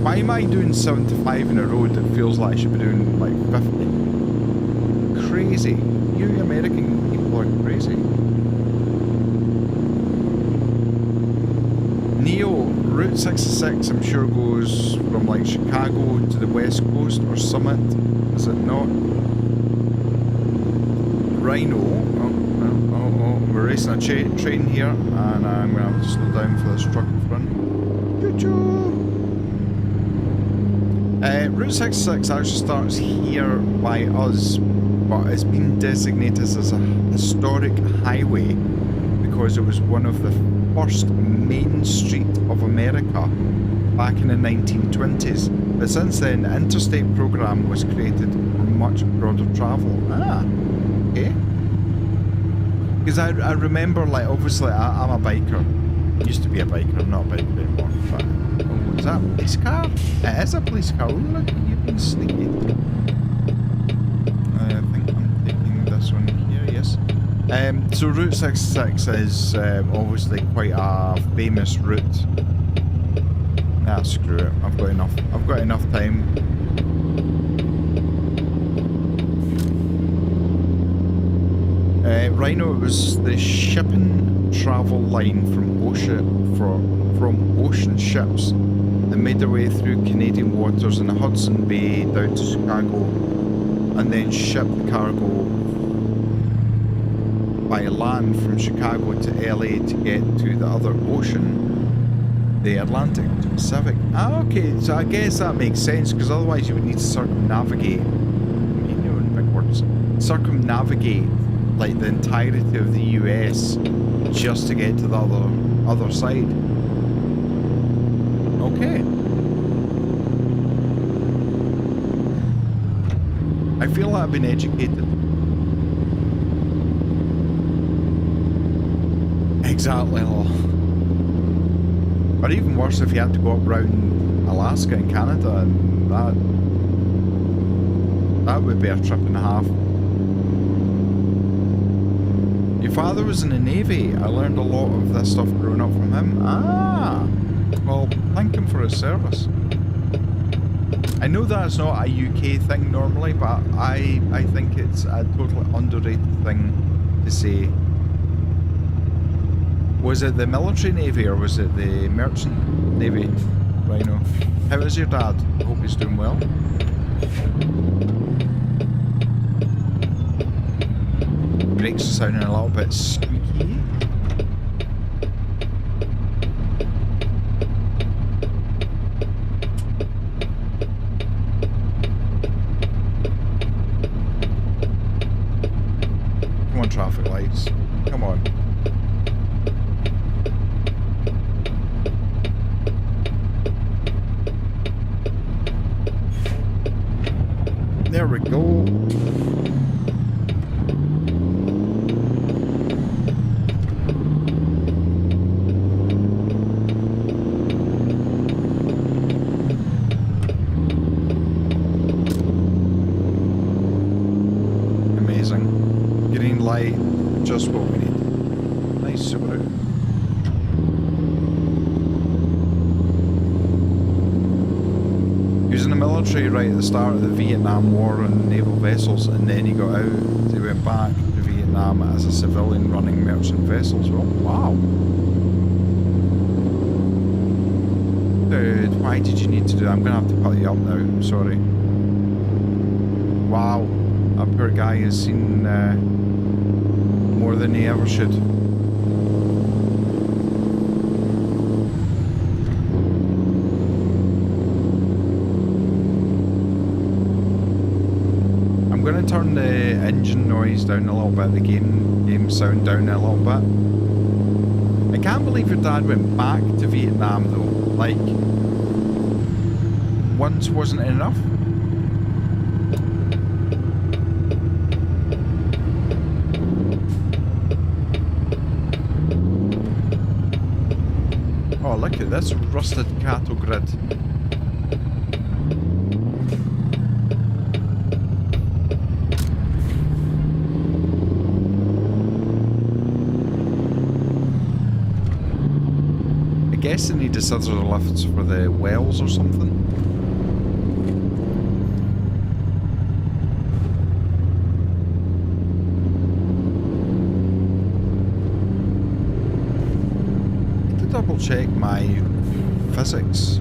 [SPEAKER 1] why am I doing 75 in a road that feels like I should be doing like 50? Crazy. You American people are crazy. Neo, Route 66 I'm sure goes from like Chicago to the west coast or Summit, is it not? Rhino, we're racing a train here, and I'm going to have to slow down for this truck in front. Choo-choo! Route 66 actually starts here by us, but it's been designated as a historic highway because it was one of the first main street of America back in the 1920s. But since then, the interstate program was created for much broader travel. Ah, okay. Because I remember, like, obviously I'm a biker. Used to be a biker, I'm not a biker anymore. But, oh, is that a police car? It is a police car. Oh, look, you've been sneaky. I think I'm taking this one here, yes. So Route 66 is obviously quite a famous route. Ah, screw it. I've got enough time. Rhino was the shipping travel line from ocean ships that made their way through Canadian waters in the Hudson Bay down to Chicago, and then shipped the cargo by land from Chicago to LA to get to the other ocean, the Atlantic, to Pacific. Ah, okay, so I guess that makes sense, because otherwise you would need to circumnavigate. You know, in big words, circumnavigate like the entirety of the US just to get to the other side. Okay. I feel like I've been educated. Exactly. Or even worse if you had to go up around Alaska and Canada, and that would be a trip and a half. Your father was in the Navy. I learned a lot of this stuff growing up from him. Ah, well, thank him for his service. I know that's not a UK thing normally, but I think it's a totally underrated thing to say. Was it the military navy or was it the merchant navy? Rhino. How is your dad? I hope he's doing well. Brakes are sounding a little bit squeaky. Come on, traffic lights. Come on. There we go. Amazing. Green light, just what we need. Nice Subaru. He was in the military right at the start of the Vietnam War on naval vessels, and then he got out. He went back to Vietnam as a civilian running merchant vessels. Well, wow. Dude, why did you need to do that? I'm going to have to put you up now. I'm sorry. Wow. That poor guy has seen more than he ever should. I'm going to turn the engine noise down a little bit, the game sound down a little bit. I can't believe your dad went back to Vietnam though. Like, once wasn't enough? Oh, look at this rusted cattle grid. I guess they need a scissor lifts for the wells or something. Double check my physics.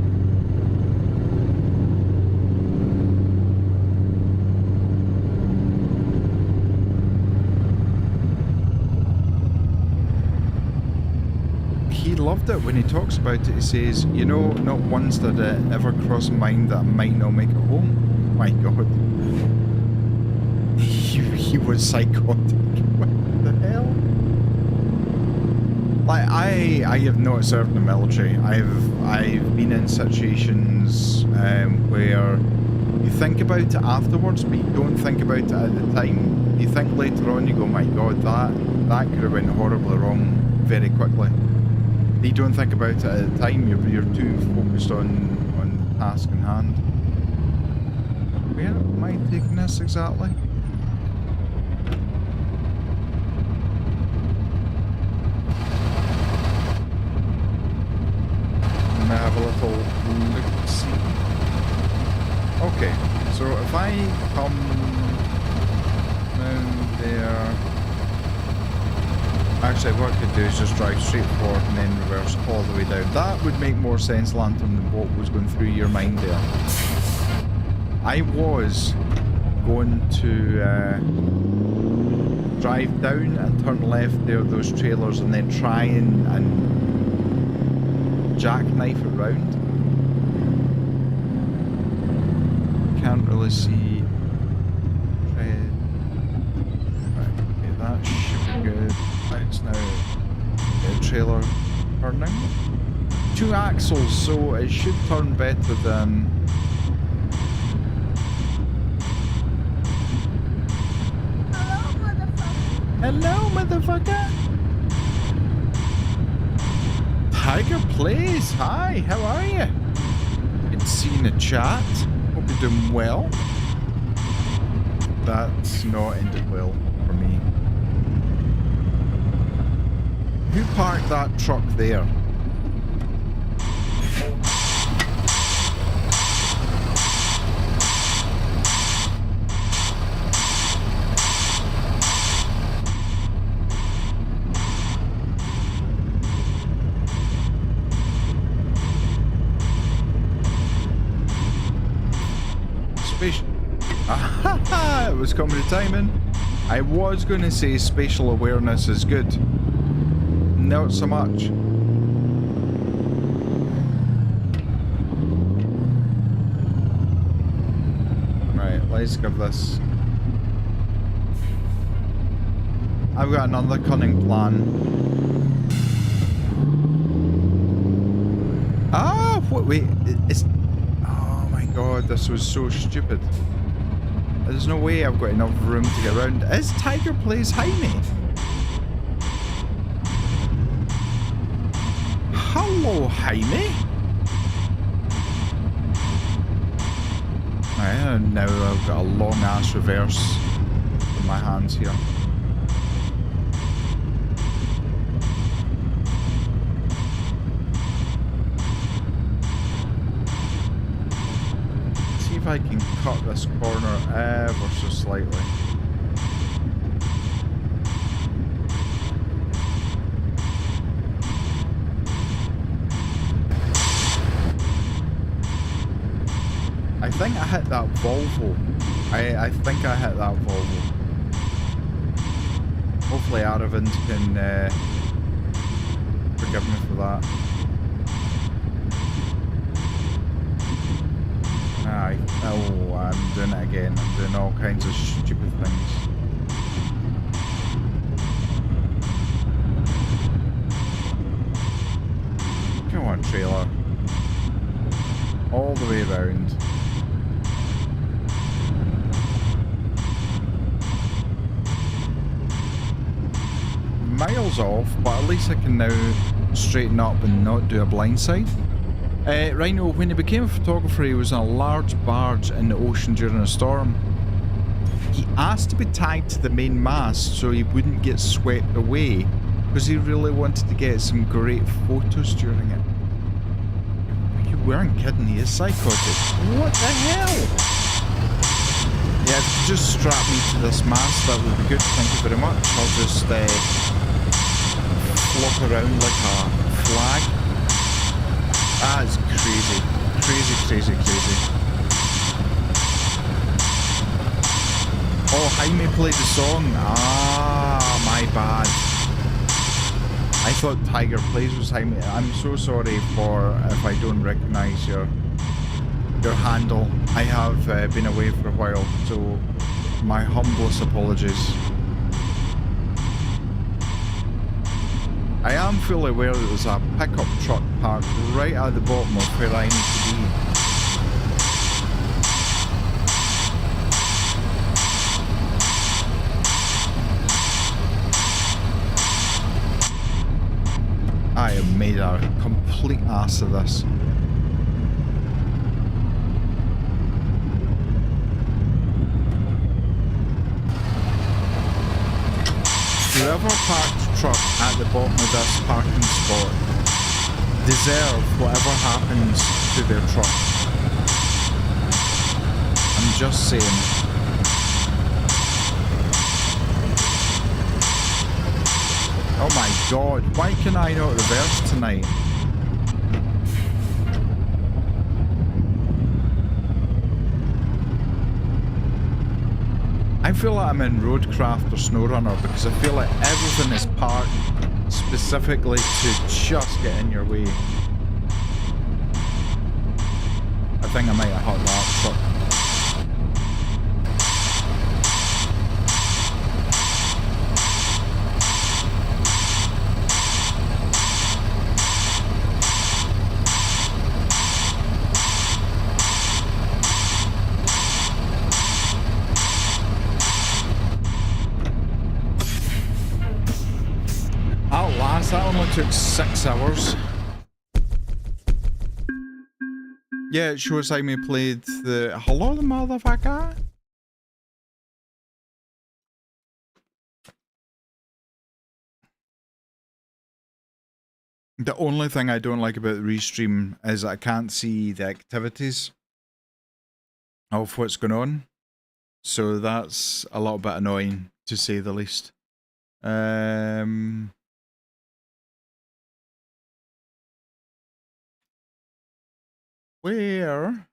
[SPEAKER 1] He loved it when he talks about it. He says, you know, not once did it ever cross my mind that I might not make it home. My God. He was psychotic. What the hell? Like, I have not served in the military. I've been in situations where you think about it afterwards, but you don't think about it at the time. You think later on, you go, my God, that could have went horribly wrong very quickly. You don't think about it at the time. You're too focused on the task in hand. Where am I taking this exactly? Have a little look-see. Okay, so if I come down there, actually what I could do is just drive straight forward and then reverse all the way down. That would make more sense, Lantern, than what was going through your mind there. I was going to drive down and turn left there, those trailers, and then try and jackknife it round. Can't really see. Tread. Right, okay, that should be good. Right, it's now trailer turning. 2 axles, so it should turn better than. Hello, motherfucker! Tiger Plays, hi, how are you? Good to see you in the chat. Hope you're doing well. That's not ended well for me. Who parked that truck there? Spatial. Ah, it was comedy timing. I was going to say spatial awareness is good. Not so much. Right, let's give this. I've got another cunning plan. Ah, what? Wait, it's. Oh my god, this was so stupid. There's no way I've got enough room to get around. Is Tiger Plays Jaime? Hello, Jaime. Right, and now I've got a long ass reverse in my hands here. See if I can cut this corner ever so slightly. I think I hit that Volvo. I think I hit that Volvo. Hopefully Aravind can forgive me for that. Aye. Oh, I'm doing it again. I'm doing all kinds of stupid things. Come on, trailer. All the way around. Miles off, but at least I can now straighten up and not do a blindside. Rhino, when he became a photographer, he was on a large barge in the ocean during a storm. He asked to be tied to the main mast so he wouldn't get swept away, because he really wanted to get some great photos during it. You weren't kidding, he is psychotic. What the hell? Yeah, if you just strap me to this mast, that would be good. Thank you very much. I'll just flop around like a flag. That's crazy. Crazy. Oh, Jaime played the song. Ah, my bad. I thought Tiger Plays was Jaime. I'm so sorry for if I don't recognise your handle. I have been away for a while, so my humblest apologies. I am fully aware that there's a pickup truck parked right at the bottom of where I need to be. I have made a complete ass of this. Whoever parked the truck at the bottom of this parking spot deserve whatever happens to their truck. I'm just saying. Oh my god, why can I not reverse tonight? I feel like I'm in Roadcraft or SnowRunner because I feel like everything is parked specifically to just get in your way. I think I might have hot that truck. That only took 6 hours. Yeah, it shows Jaime played the hello, the motherfucker. The only thing I don't like about the restream is I can't see the activities of what's going on. So that's a little bit annoying, to say the least. Where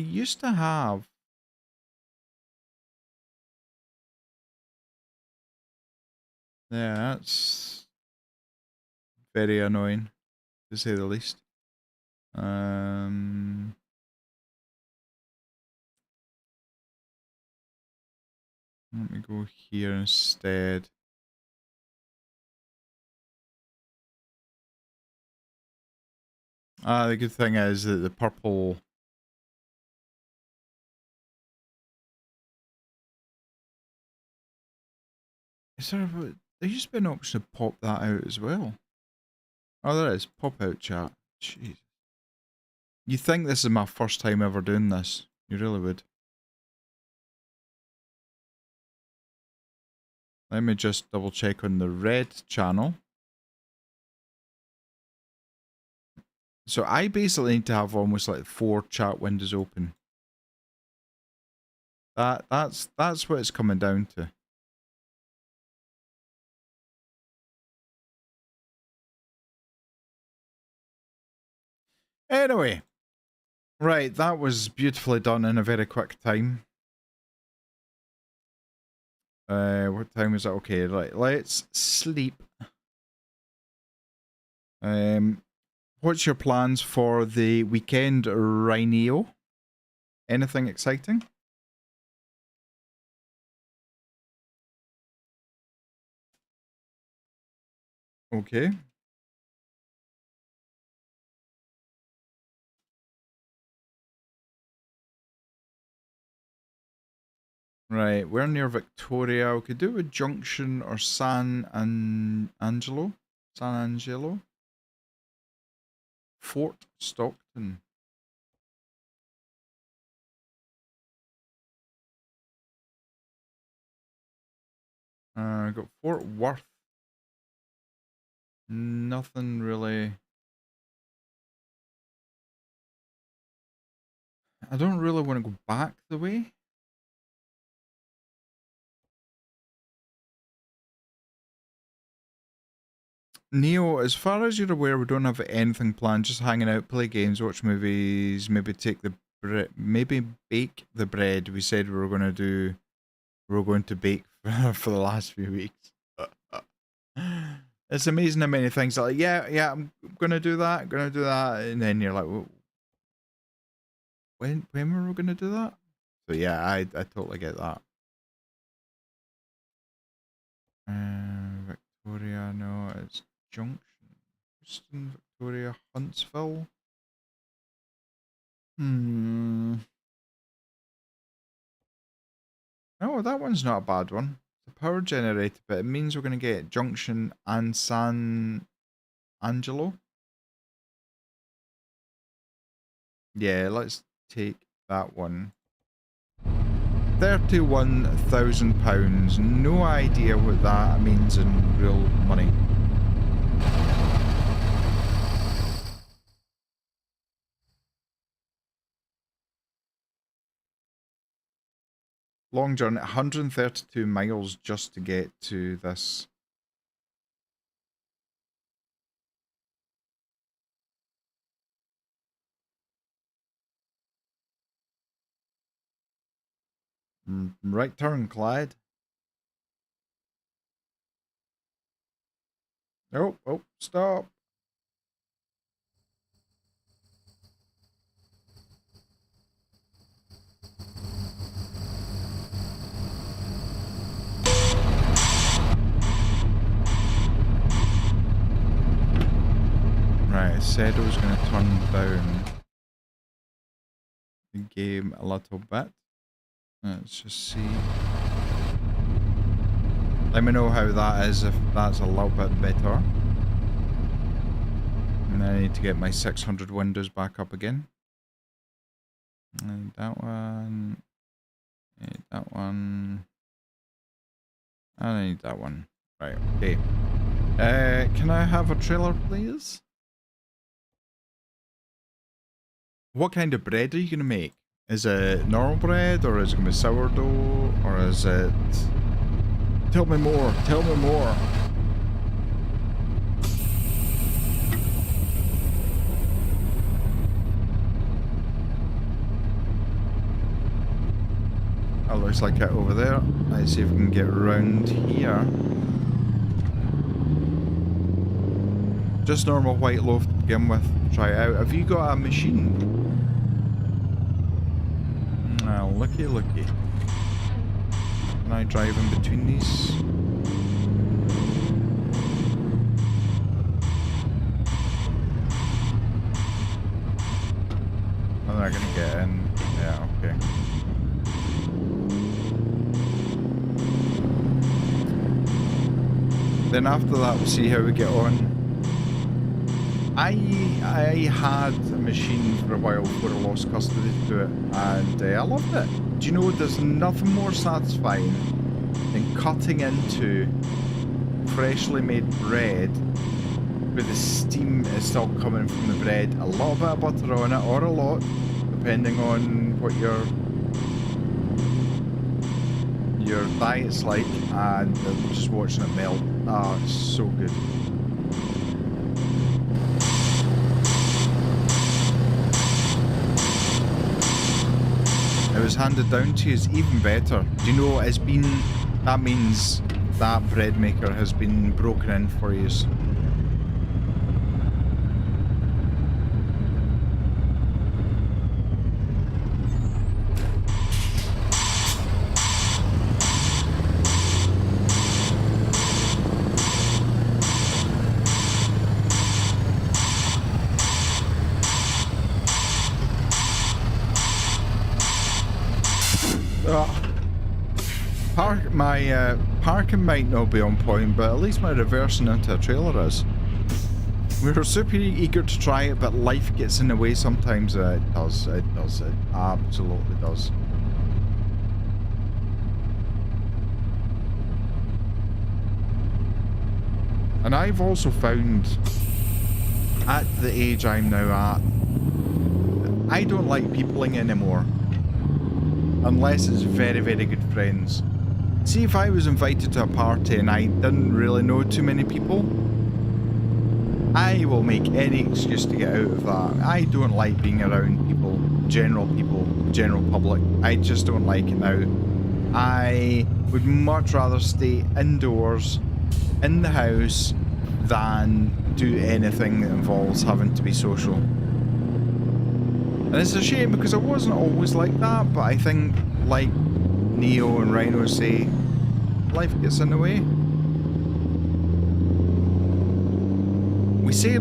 [SPEAKER 1] It used to have... Yeah, that's very annoying, to say the least. Let me go here instead. The good thing is that the purple... Is there used to be an option to pop that out as well. Oh, there is. Pop out chat. Jeez. You think this is my first time ever doing this. You really would. Let me just double check on the red channel. So I basically need to have almost like 4 chat windows open. That's what it's coming down to. Anyway, right, that was beautifully done in a very quick time. What time is it? Okay, right, let's sleep. What's your plans for the weekend, Rhineo? Anything exciting? Okay. Right, we're near Victoria. We could do a Junction or San Angelo. San Angelo. Fort Stockton. Got Fort Worth. Nothing really. I don't really want to go back the way. Neo, as far as you're aware, we don't have anything planned. Just hanging out, play games, watch movies, maybe take the maybe bake the bread. We said we were going to do. We were going to bake for the last few weeks. It's amazing how many things are like, yeah, I'm gonna do that, and then you're like, well, when were we gonna do that? So yeah, I totally get that. Victoria, no, it's Junction, Houston, Victoria, Huntsville. Oh, that one's not a bad one. The power generator, but it means we're gonna get Junction and San Angelo. Yeah, let's take that one. £31,000. No idea what that means in real money. Long journey, 132 miles just to get to this. Right turn, Clyde. Oh, stop. Right, I said I was going to turn down the game a little bit. Let's just see. Let me know how that is, if that's a little bit better. And then I need to get my 600 windows back up again. And that one. Need that one. And I need that one. Right, okay. Can I have a trailer, please? What kind of bread are you going to make? Is it normal bread, or is it going to be sourdough, or is it... Tell me more, tell me more. looks like it over there. Let's see if we can get around here. Just normal white loaf to begin with. Try it out. Have you got a machine? Oh, looky. Can I drive in between these? I'm not gonna get in. Yeah, okay. Then after that, we'll see how we get on. I had a machine for a while before I lost custody to it, and I loved it. Do you know, there's nothing more satisfying than cutting into freshly made bread where the steam is still coming from the bread, a little bit of butter on it, or a lot, depending on what your diet's like, and just watching it melt. Ah, it's so good. It was handed down to you is even better. Do you know it's been, that means that bread maker has been broken in for you. My parking might not be on point, but at least my reversing into a trailer is. We were super eager to try it, but life gets in the way sometimes. It absolutely does. And I've also found, at the age I'm now at, I don't like peopling anymore. Unless it's very, very good friends. See, if I was invited to a party and I didn't really know too many people, I will make any excuse to get out of that. I don't like being around people, general public. I just don't like it now. I would much rather stay indoors, in the house, than do anything that involves having to be social. And it's a shame because I wasn't always like that, but I think, like Neo and Rhino say, life gets in the way. We say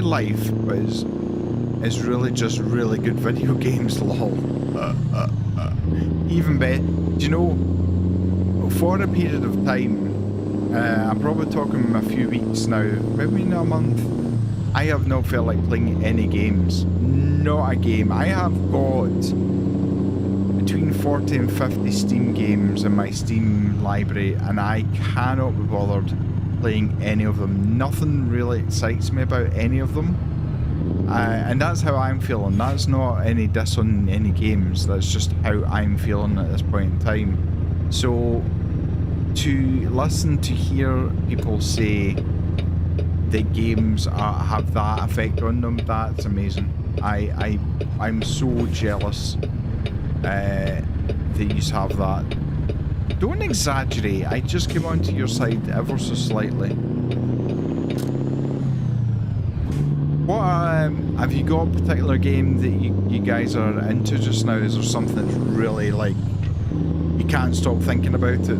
[SPEAKER 1] life, but it's really just really good video games, lol. Even better. Do you know, for a period of time, I'm probably talking a few weeks now, maybe in a month, I have not felt like playing any games. Not a game. I have got between 40 and 50 Steam games in my Steam library, and I cannot be bothered playing any of them. Nothing really excites me about any of them. And that's how I'm feeling. That's not any diss on any games. That's just how I'm feeling at this point in time. So, to listen to hear people say that games have that effect on them, that's amazing. I'm so jealous that you have that. Don't exaggerate, I just came onto your side ever so slightly. What have you got a particular game that you guys are into just now? Is there something that's really like you can't stop thinking about it?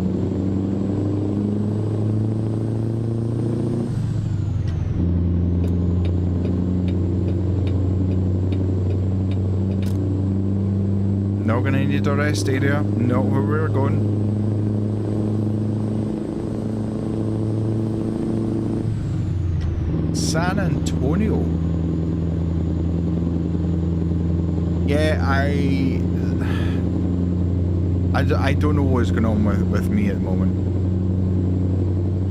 [SPEAKER 1] Not gonna need a rest area, not where we're going. San Antonio. Yeah, I don't know what's going on with me at the moment.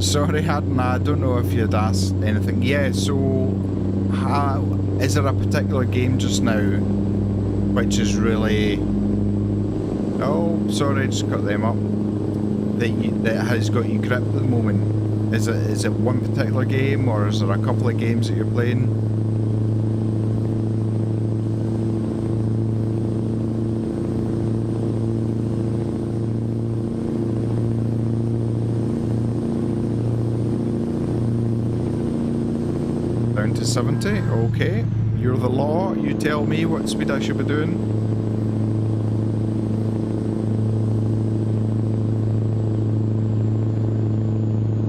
[SPEAKER 1] Sorry, Hadna, I don't know if you'd asked anything. Yeah, so is there a particular game just now which is really... Oh, sorry, just cut them up. That has got you gripped at the moment? Is it one particular game, or is there a couple of games that you're playing? down to 70. Okay. You're the law. You tell me what speed I should be doing.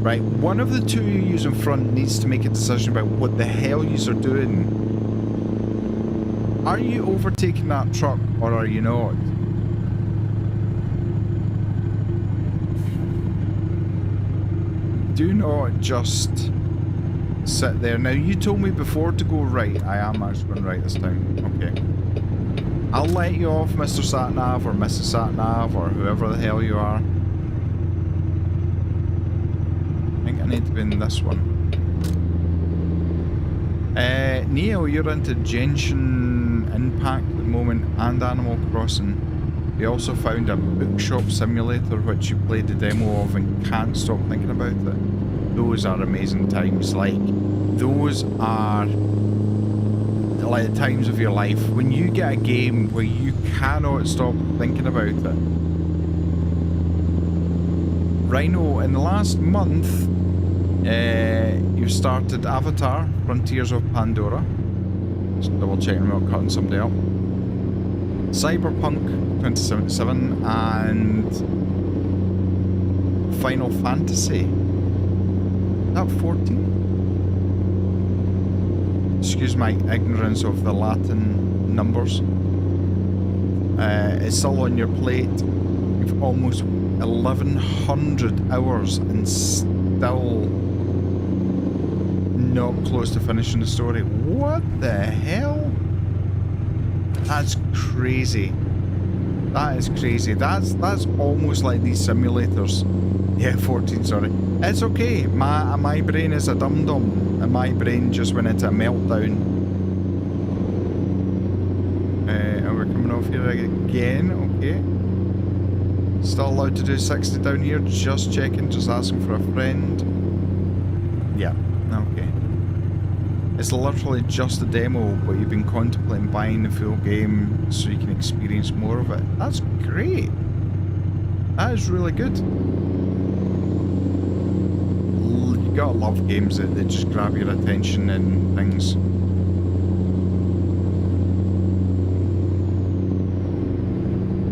[SPEAKER 1] Right, one of the two you in front needs to make a decision about what the hell you are doing. Are you overtaking that truck or are you not? Do not just sit there. Now, you told me before to go right. I am actually going right this time. Okay. I'll let you off, Mr. Satnav or Mrs. Satnav or whoever the hell you are. I think I need to be in this one. Neo, you're into Genshin Impact at the moment and Animal Crossing. We also found a bookshop simulator which you played the demo of and can't stop thinking about it. Those are amazing times. Like, those are like the times of your life when you get a game where you cannot stop thinking about it. Rhino, in the last month, you started Avatar, Frontiers of Pandora. Just double checking I'm not cutting somebody up. Cyberpunk 2077 and Final Fantasy. Is that 14? Excuse my ignorance of the Latin numbers. It's still on your plate. You've almost 1100 hours and still not close to finishing the story. What the hell? That's crazy. That is crazy. That's almost like these simulators. Yeah, 14, sorry. It's okay. My brain is a dum-dum. And my brain just went into a meltdown. And we're coming off here again. Okay. Still allowed to do 60 down here. Just checking, just asking for a friend. Yeah, okay. It's literally just a demo, but you've been contemplating buying the full game so you can experience more of it. That's great. That is really good. You gotta love games that just grab your attention and things.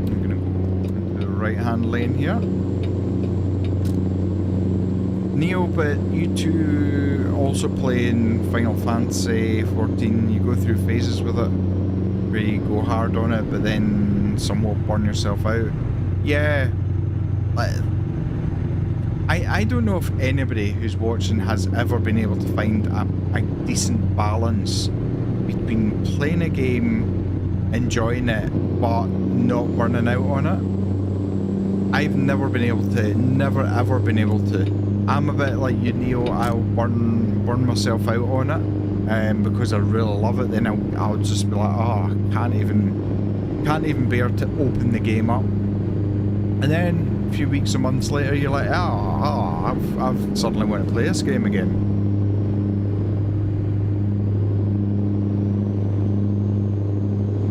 [SPEAKER 1] I'm gonna go into the right-hand lane here. Neo, but you two also playing Final Fantasy 14, you go through phases with it where you go hard on it but then somewhat burn yourself out. Yeah, I don't know if anybody who's watching has ever been able to find a decent balance between playing a game, enjoying it, but not burning out on it. I've never been able to, never ever been able to. I'm a bit like you, Neo. I'll burn myself out on it, because I really love it. Then I'll just be like, oh, I can't even bear to open the game up. And then a few weeks or months later, you're like, I've suddenly want to play this game again.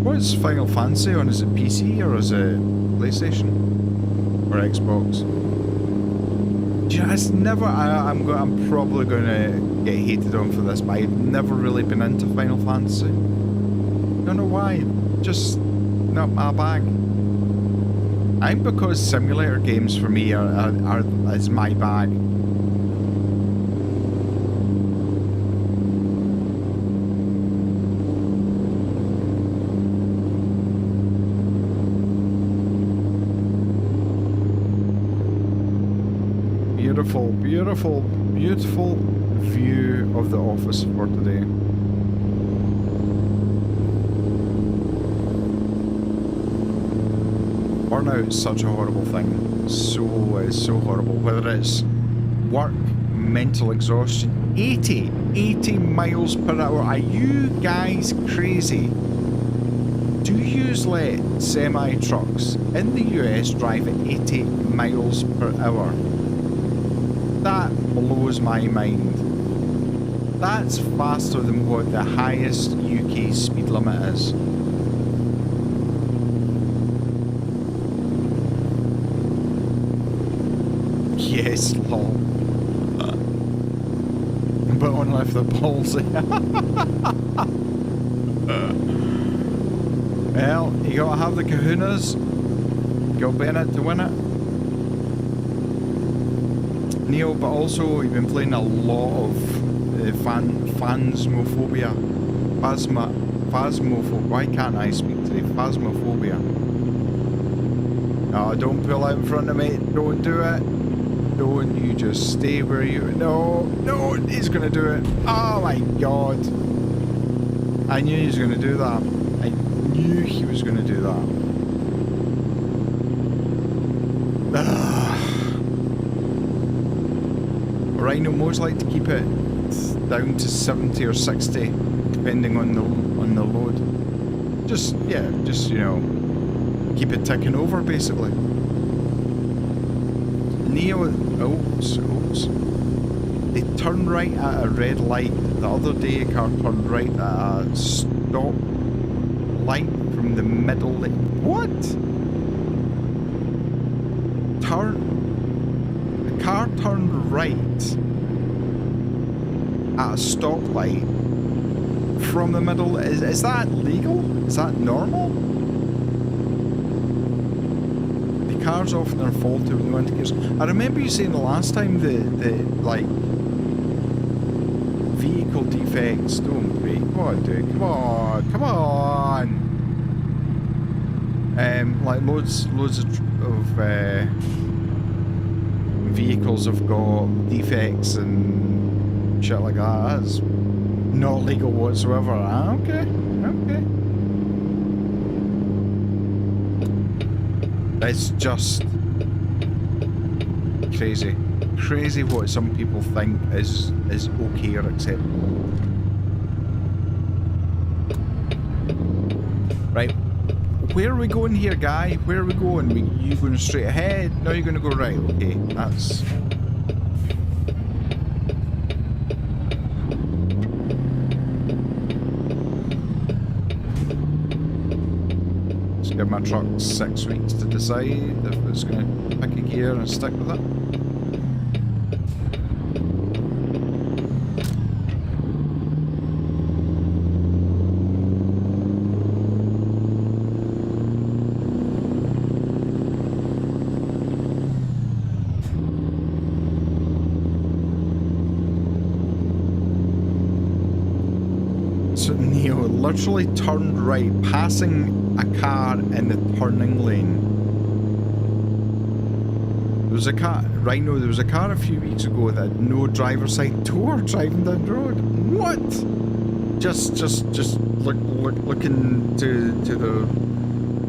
[SPEAKER 1] What's Final Fantasy on? Is it PC or is it PlayStation or Xbox? It's never. I'm probably going to get hated on for this, but I've never really been into Final Fantasy. Don't know why. Just not my bag. I think because simulator games for me is my bag. Beautiful, beautiful, beautiful view of the office for today. Burnout's such a horrible thing. It's so horrible. Whether it's work, mental exhaustion, 80 miles per hour. Are you guys crazy? Do you let semi-trucks in the US drive at 80 miles per hour? That blows my mind. That's faster than what the highest UK speed limit is. Yes, lol. but only if the balls. Well, you gotta have the kahunas. You gotta be in it to win it. Neo, but also you've been playing a lot of Phasmophobia. Phasmophobia. Why can't I speak today? Phasmophobia. No, don't pull out in front of me. Don't do it. Don't you just stay where you... No, no, he's gonna do it. Oh my god. I knew he was gonna do that. I knew he was gonna do that. Rhino most like to keep it down to 70 or 60, depending on the load. Just, yeah, just, you know, keep it ticking over, basically. Neo, oops. They turn right at a red light. The other day a car turned right at a stop light from the middle lane. What? The car turned right at a stoplight from the middle. Is that legal? Is that normal? The cars often are faulty with no indicators. I remember you saying the last time the like vehicle defects don't break. Come on, dude. Come on. Like loads of vehicles have got defects and shit like that. That's not legal whatsoever. Okay. It's just crazy. Crazy what some people think is okay or acceptable. Right. Where are we going here, guy? Where are we going? You going straight ahead? No, you're going to go right. Okay, that's... Let's give my truck 6 weeks to decide if it's going to pick a gear and stick with it. Literally turned right, passing a car in the turning lane. There was a car, Rhino, there was a car a few weeks ago that had no driver's side door driving down the road. What? Just looking to the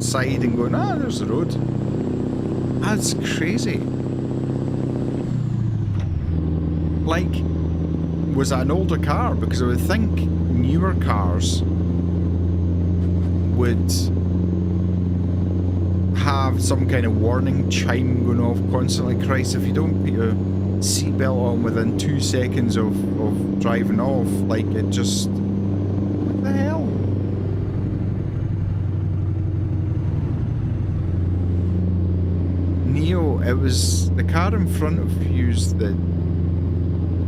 [SPEAKER 1] side and going, ah, there's the road. That's crazy. Like, was that an older car? Because I would think newer cars would have some kind of warning chime going off constantly. Christ, if you don't put your seatbelt on within 2 seconds of driving off, like it just... What the hell? Neo, it was the car in front of you's that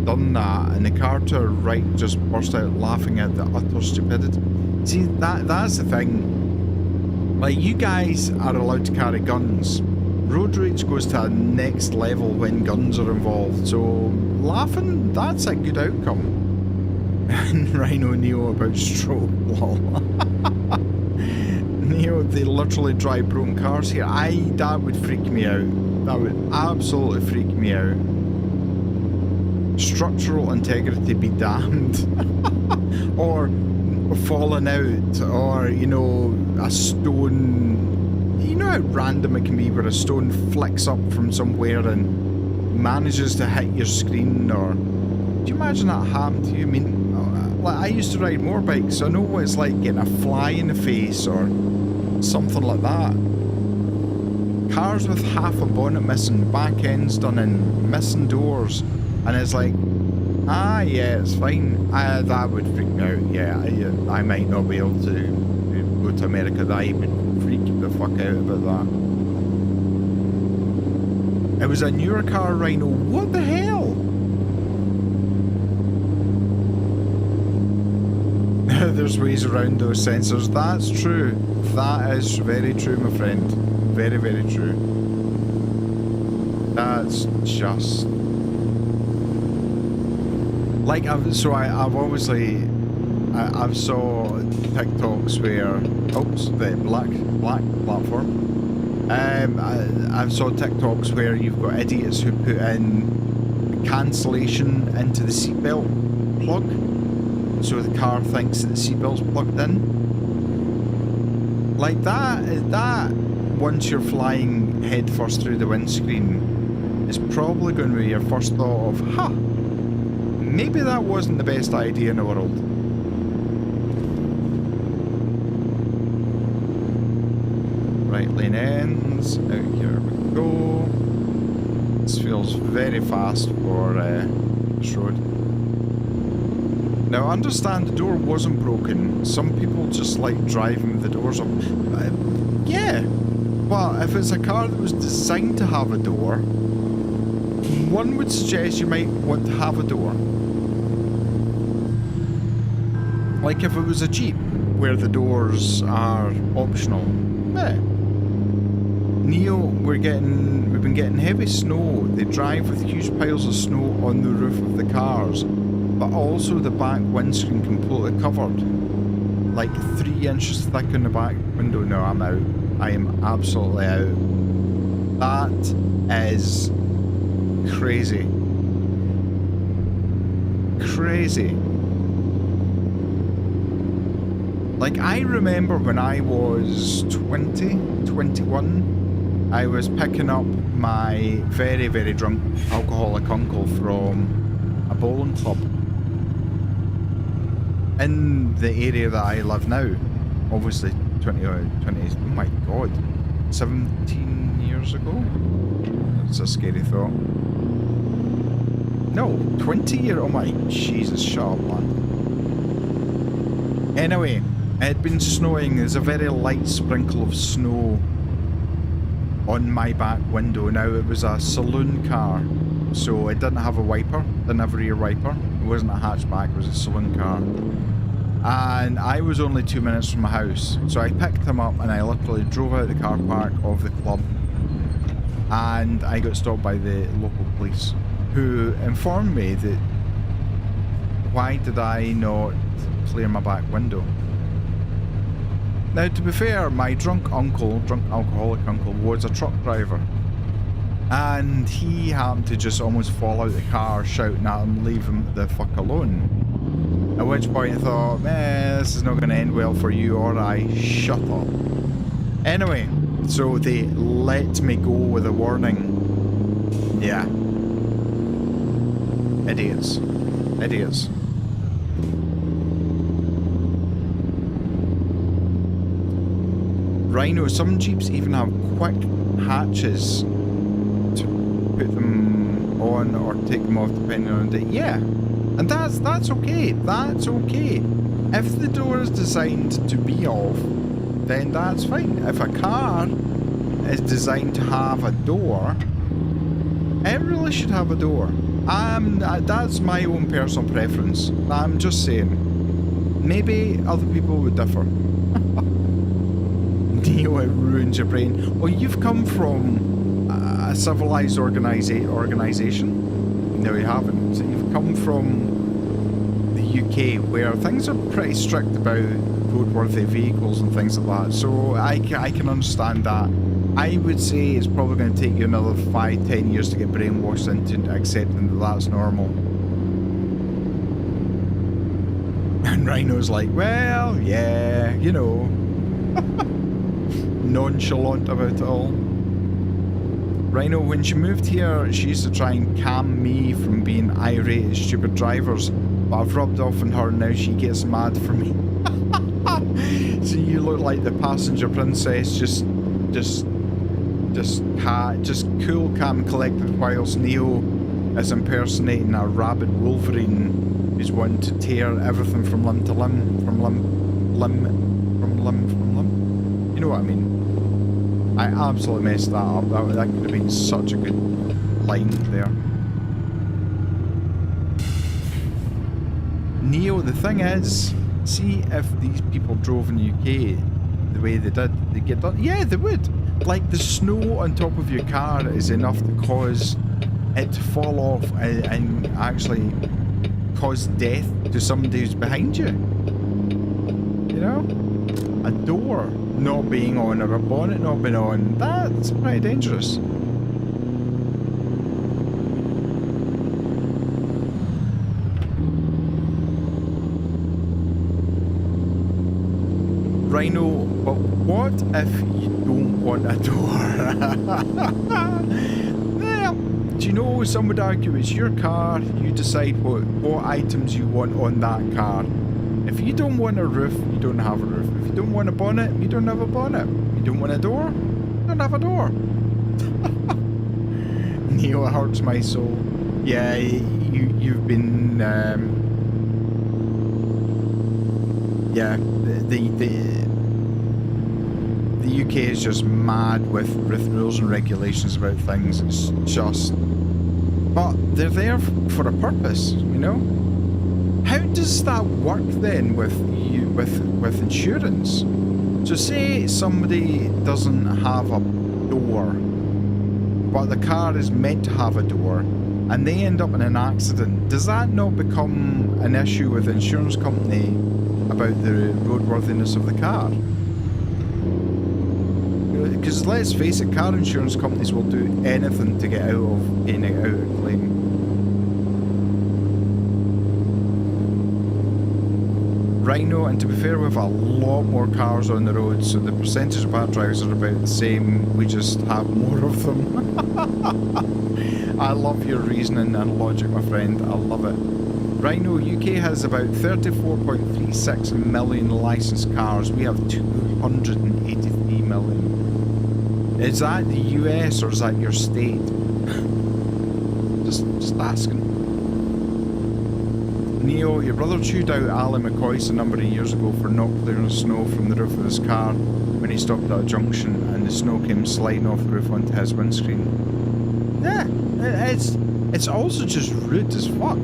[SPEAKER 1] done that, and the car to her right just burst out laughing at the utter stupidity. See, that's the thing. Like, you guys are allowed to carry guns. Road rage goes to a next level when guns are involved, so laughing, that's a good outcome. And Rhino Neo about stroke, lol. Neo, they literally drive broken cars here. That would freak me out. That would absolutely freak me out. Structural integrity be damned. Or falling out, or, you know, a stone... You know how random it can be where a stone flicks up from somewhere and manages to hit your screen, or... Do you imagine that happened to you? I mean, like, I used to ride motorbikes, so I know what it's like getting a fly in the face, or something like that. Cars with half a bonnet missing, back ends done in, missing doors, and it's like, ah, yeah, it's fine. That would freak me out. Yeah, I might not be able to go to America. That would freak the fuck out about that. It was a newer car, Rhino. What the hell? there's ways around those sensors. That's true. That is very true, my friend. Very, very true. That's just... Like, I've obviously... I've saw TikToks where... Oops, the black platform. I've saw TikToks where you've got idiots who put in cancellation into the seatbelt plug, so the car thinks that the seatbelt's plugged in. Like that once you're flying head first through the windscreen is probably going to be your first thought of, huh, maybe that wasn't the best idea in the world. Right lane ends, out here we go. This feels very fast for this road. Now, I understand the door wasn't broken. Some people just like driving with the doors up. Yeah, but if it's a car that was designed to have a door, one would suggest you might want to have a door. Like if it was a Jeep, where the doors are optional. Yeah. Neo, we've been getting heavy snow. They drive with huge piles of snow on the roof of the cars, but also the back windscreen completely covered. Like 3 inches thick on the back window. No, I'm out. I am absolutely out. That is crazy. Crazy. Like, I remember when I was 20, 21, I was picking up my very, very drunk alcoholic uncle from a bowling club in the area that I live now. Obviously 20, oh my god, 17 years ago? That's a scary thought. No, 20 years, oh my, Jesus, shut up, man. Anyway, it had been snowing. There's a very light sprinkle of snow on my back window. Now, it was a saloon car, so it didn't have a wiper, didn't have a rear wiper. It wasn't a hatchback, it was a saloon car. And I was only 2 minutes from my house, so I picked him up and I literally drove out the car park of the club, and I got stopped by the local police, who informed me that why did I not clear my back window. Now, to be fair, my drunk alcoholic uncle, was a truck driver. And he happened to just almost fall out the car shouting at him, leave him the fuck alone. At which point I thought, this is not going to end well for you or I. Shut up. Anyway, so they let me go with a warning. Yeah. Idiots. Idiots. Rhino, some Jeeps even have quick hatches to put them on or take them off depending on the day. Yeah, and that's okay. That's okay. If the door is designed to be off, then that's fine. If a car is designed to have a door, it really should have a door. That's my own personal preference. I'm just saying. Maybe other people would differ. Neo, it ruins your brain. Well, you've come from a civilized organisation. No, you haven't. So you've come from the UK, where things are pretty strict about roadworthy vehicles and things like that. So I can understand that. I would say it's probably going to take you another 5-10 years to get brainwashed into accepting that that's normal. And Rhino's like, well, yeah, you know. Nonchalant about it all. Rhino, when she moved here, she used to try and calm me from being irate at stupid drivers, but I've rubbed off on her and now she gets mad for me. So you look like the passenger princess, just cool, calm, collected, whilst Neo is impersonating a rabid Wolverine who's wanting to tear everything from limb to limb, from limb. You know what I mean? I absolutely messed that up. That could have been such a good line there. Neo, the thing is, See if these people drove in the UK the way they did, they get done. Yeah, they would. Like the snow on top of your car is enough to cause it to fall off and actually cause death to somebody who's behind you. You know? A door not being on or a bonnet not being on, that's pretty dangerous. Rhino, but what if you don't want a door? Well, do you know, some would argue it's your car, you decide what items you want on that car. If you don't want a roof, you don't have a roof. If you don't want a bonnet, you don't have a bonnet. You don't want a door, you don't have a door. Neo, it hurts my soul. Yeah, you've been, yeah, the UK is just mad with rules and regulations about things. It's just, but they're there for a purpose, you know. How does that work then with insurance? So say somebody doesn't have a door, but the car is meant to have a door, and they end up in an accident. Does that not become an issue with the insurance company about the roadworthiness of the car? Because let's face it, car insurance companies will do anything to get out of paying out a claim. Rhino, and to be fair, we have a lot more cars on the road, so the percentage of bad drivers are about the same. We just have more of them. I love your reasoning and logic, my friend. I love it. Rhino, UK has about 34.36 million licensed cars. We have 283 million. Is that the US or is that your state? just asking. Neo, your brother chewed out Ali McCoist a number of years ago for not clearing snow from the roof of his car when he stopped at a junction and the snow came sliding off the roof onto his windscreen. Yeah, it's also just rude as fuck.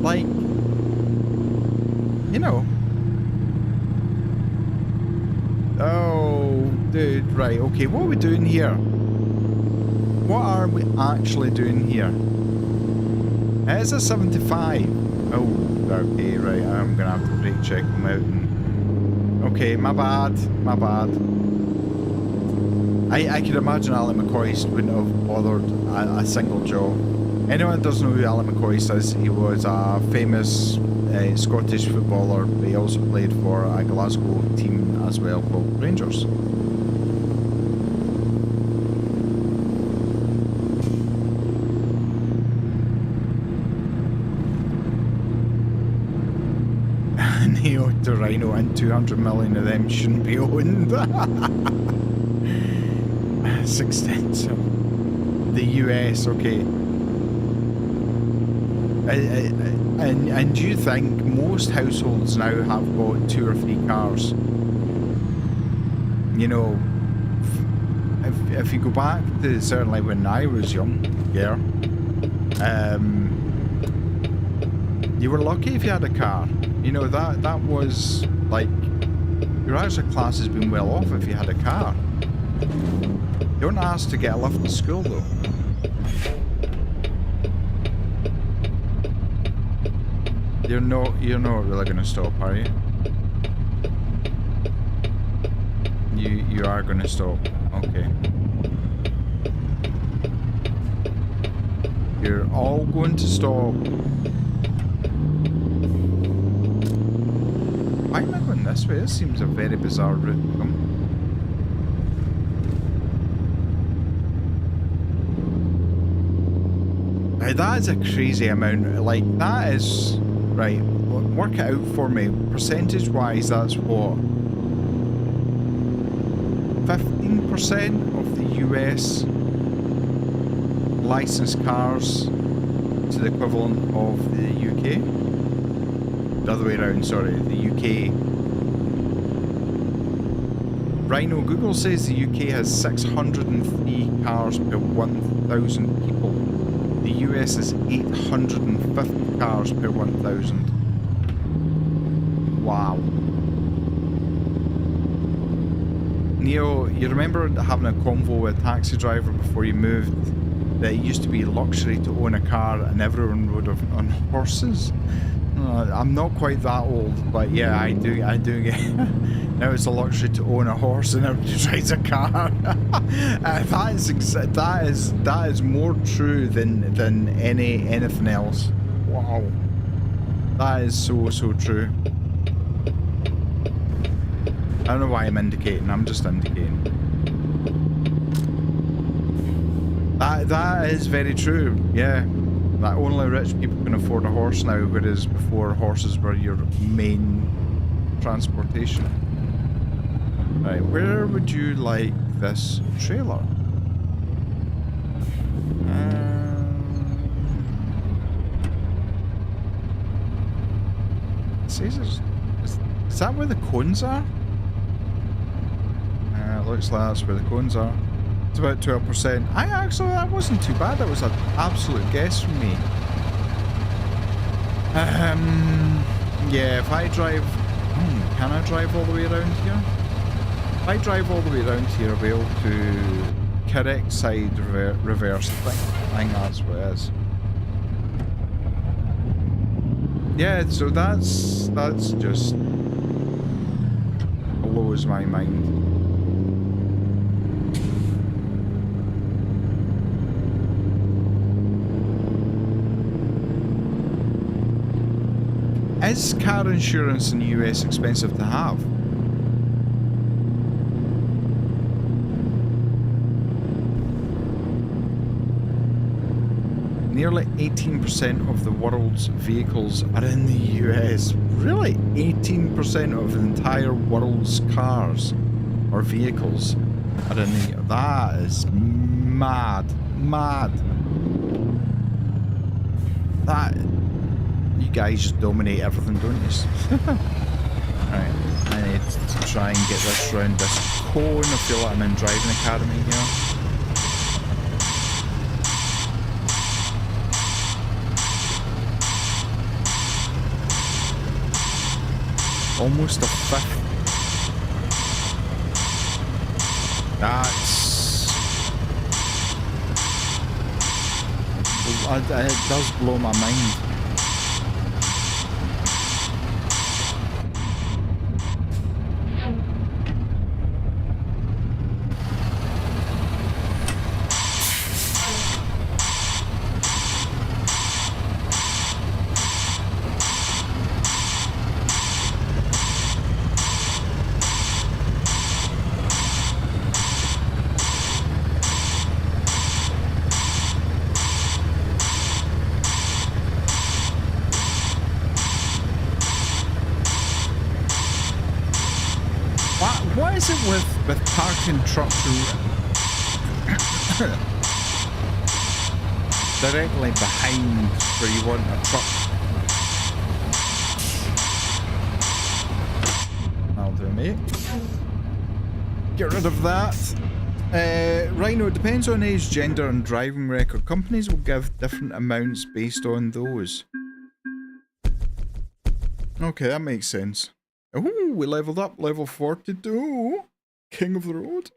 [SPEAKER 1] Like, you know. Oh, dude, right, okay, what are we doing here? What are we actually doing here? It's a 75. Oh, okay, right, I'm gonna have to brake check them out. Okay, my bad. I could imagine Ali McCoist wouldn't have bothered a single jaw. Anyone that doesn't know who Ali McCoist is, he was a famous Scottish footballer, but he also played for a Glasgow team as well called Rangers. Neo to Rhino, and 200 million of them shouldn't be owned. It's extensive. The US, okay. And do you think most households now have got 2 or 3 cars? You know, if you go back to certainly when I was young, yeah, you were lucky if you had a car. You know, that was like, your actual class has been well off if you had a car. You weren't asked to get a lift to school though. You're not really gonna stop, are you? You are gonna stop. Okay. You're all going to stop. Why am I going this way? This seems a very bizarre route to come. Now that is a crazy amount. Like, that is... Right, work it out for me. Percentage-wise, that's what? 15% of the US licensed cars to the equivalent of the UK? The other way around, sorry, the UK. Rhino, Google says the UK has 603 cars per 1,000 people. The US is 850 cars per 1,000. Wow. Neo, you remember having a convo with a taxi driver before you moved? That it used to be luxury to own a car and everyone rode on horses? I'm not quite that old, but yeah, I do get now it's a luxury to own a horse and everybody drives a car. That is more true than anything else. Wow. That is so true. I don't know why I'm indicating, I'm just indicating. That is very true, yeah. That only rich people can afford a horse now, whereas before horses were your main transportation. Right, where would you like this trailer? Is that where the cones are? It looks like that's where the cones are. It's about 12%. That wasn't too bad. That was an absolute guess from me. Yeah, if I drive... can I drive all the way around here? If I drive all the way around here, I'll be able to correct side reverse. I think that's what it is. Yeah, so that's just blows my mind. Is car insurance in the US expensive to have? Nearly 18% of the world's vehicles are in the US. Really? 18% of the entire world's cars or vehicles are in the... That is mad. Mad. That... You guys just dominate everything, don't you? Right, I need to try and get this round this cone. I feel like I'm in driving academy here. Almost a fifth. It does blow my mind. What is it with parking trucks directly behind where you want a truck? That'll do, mate. Get rid of that. Rhino, it depends on age, gender and driving record. Companies will give different amounts based on those. Okay, that makes sense. Oh, we leveled up, level 42. King of the road.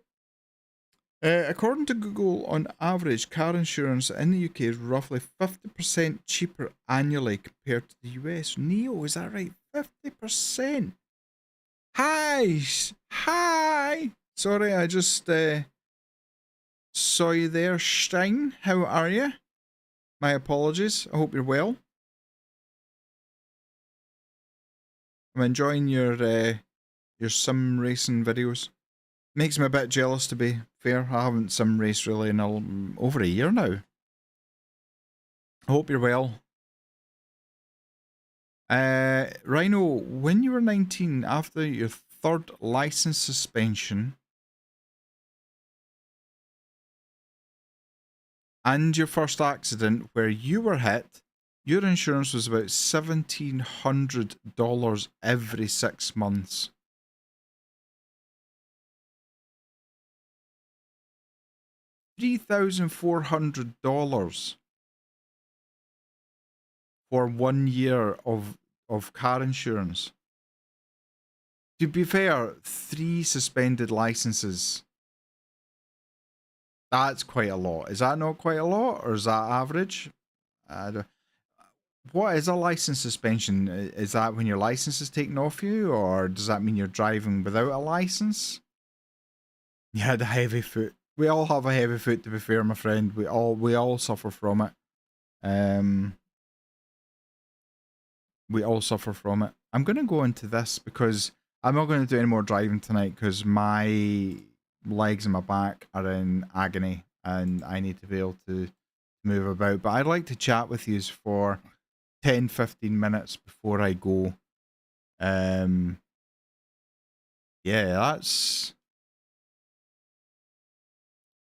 [SPEAKER 1] According to Google, on average, car insurance in the UK is roughly 50% cheaper annually compared to the US. Neo, is that right? 50%? Hi! Hi! Sorry, I just saw you there, Stein. How are you? My apologies. I hope you're well. I'm enjoying your sim racing videos. Makes me a bit jealous, to be fair. I haven't sim raced really in over a year now. I hope you're well. Rhino, when you were 19, after your third license suspension and your first accident where you were hit, your insurance was about $1,700 every 6 months. $3,400 for 1 year of car insurance. To be fair, 3 suspended licenses. That's quite a lot. Is that not quite a lot, or is that average? What is a license suspension? Is that when your license is taken off you, or does that mean you're driving without a license? Yeah, the heavy foot. We all have a heavy foot, to be fair, my friend. We all suffer from it. We all suffer from it. I'm gonna go into this because I'm not going to do any more driving tonight because my legs and my back are in agony and I need to be able to move about. But I'd like to chat with you for 10-15 minutes before I go. Yeah, that's...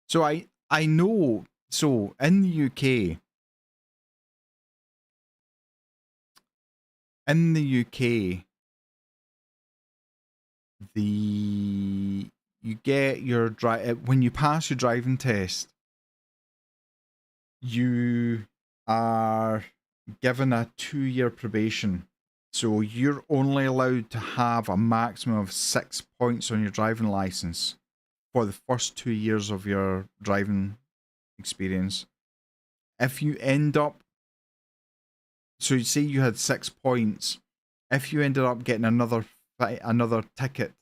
[SPEAKER 1] So I know, so in the UK, you get your when you pass your driving test, you are given a 2-year probation. So you're only allowed to have a maximum of 6 points on your driving license for the first 2 years of your driving experience. If you end up, so you say you had 6 points, if you ended up getting another ticket,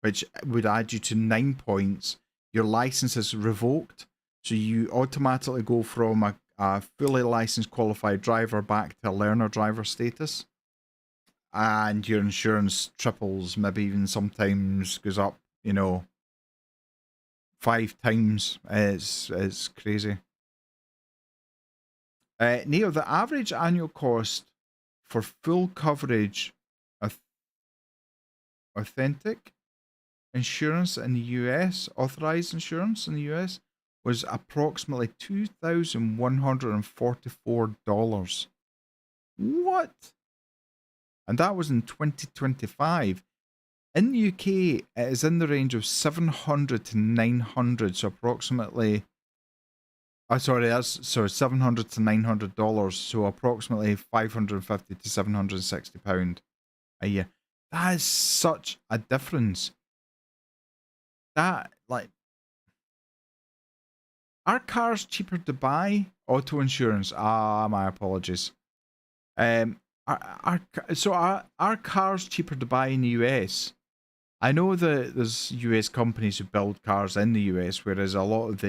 [SPEAKER 1] which would add you to 9 points, your license is revoked. So you automatically go from a fully licensed qualified driver back to a learner driver status. And your insurance triples, maybe even sometimes goes up, 5 times. It's crazy. Neo, the average annual cost for full coverage of authentic insurance in the US, authorized insurance in the US, was approximately $2,144. What? And that was in 2025. In the UK, it is in the range of $700 to $900, so approximately... $700 to $900, so approximately £550 to £760 a year. That is such a difference. That, like... Are cars cheaper to buy? Auto insurance. My apologies. Are cars cheaper to buy in the US? I know that there's US companies who build cars in the US, whereas a lot of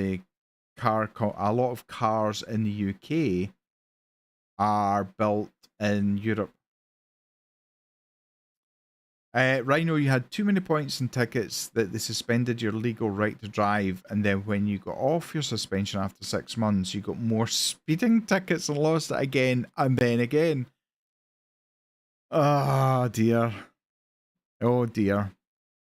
[SPEAKER 1] cars in the UK are built in Europe. Rhino, you had too many points and tickets that they suspended your legal right to drive, and then when you got off your suspension after 6 months, you got more speeding tickets and lost it again and then again. Oh dear. Oh dear.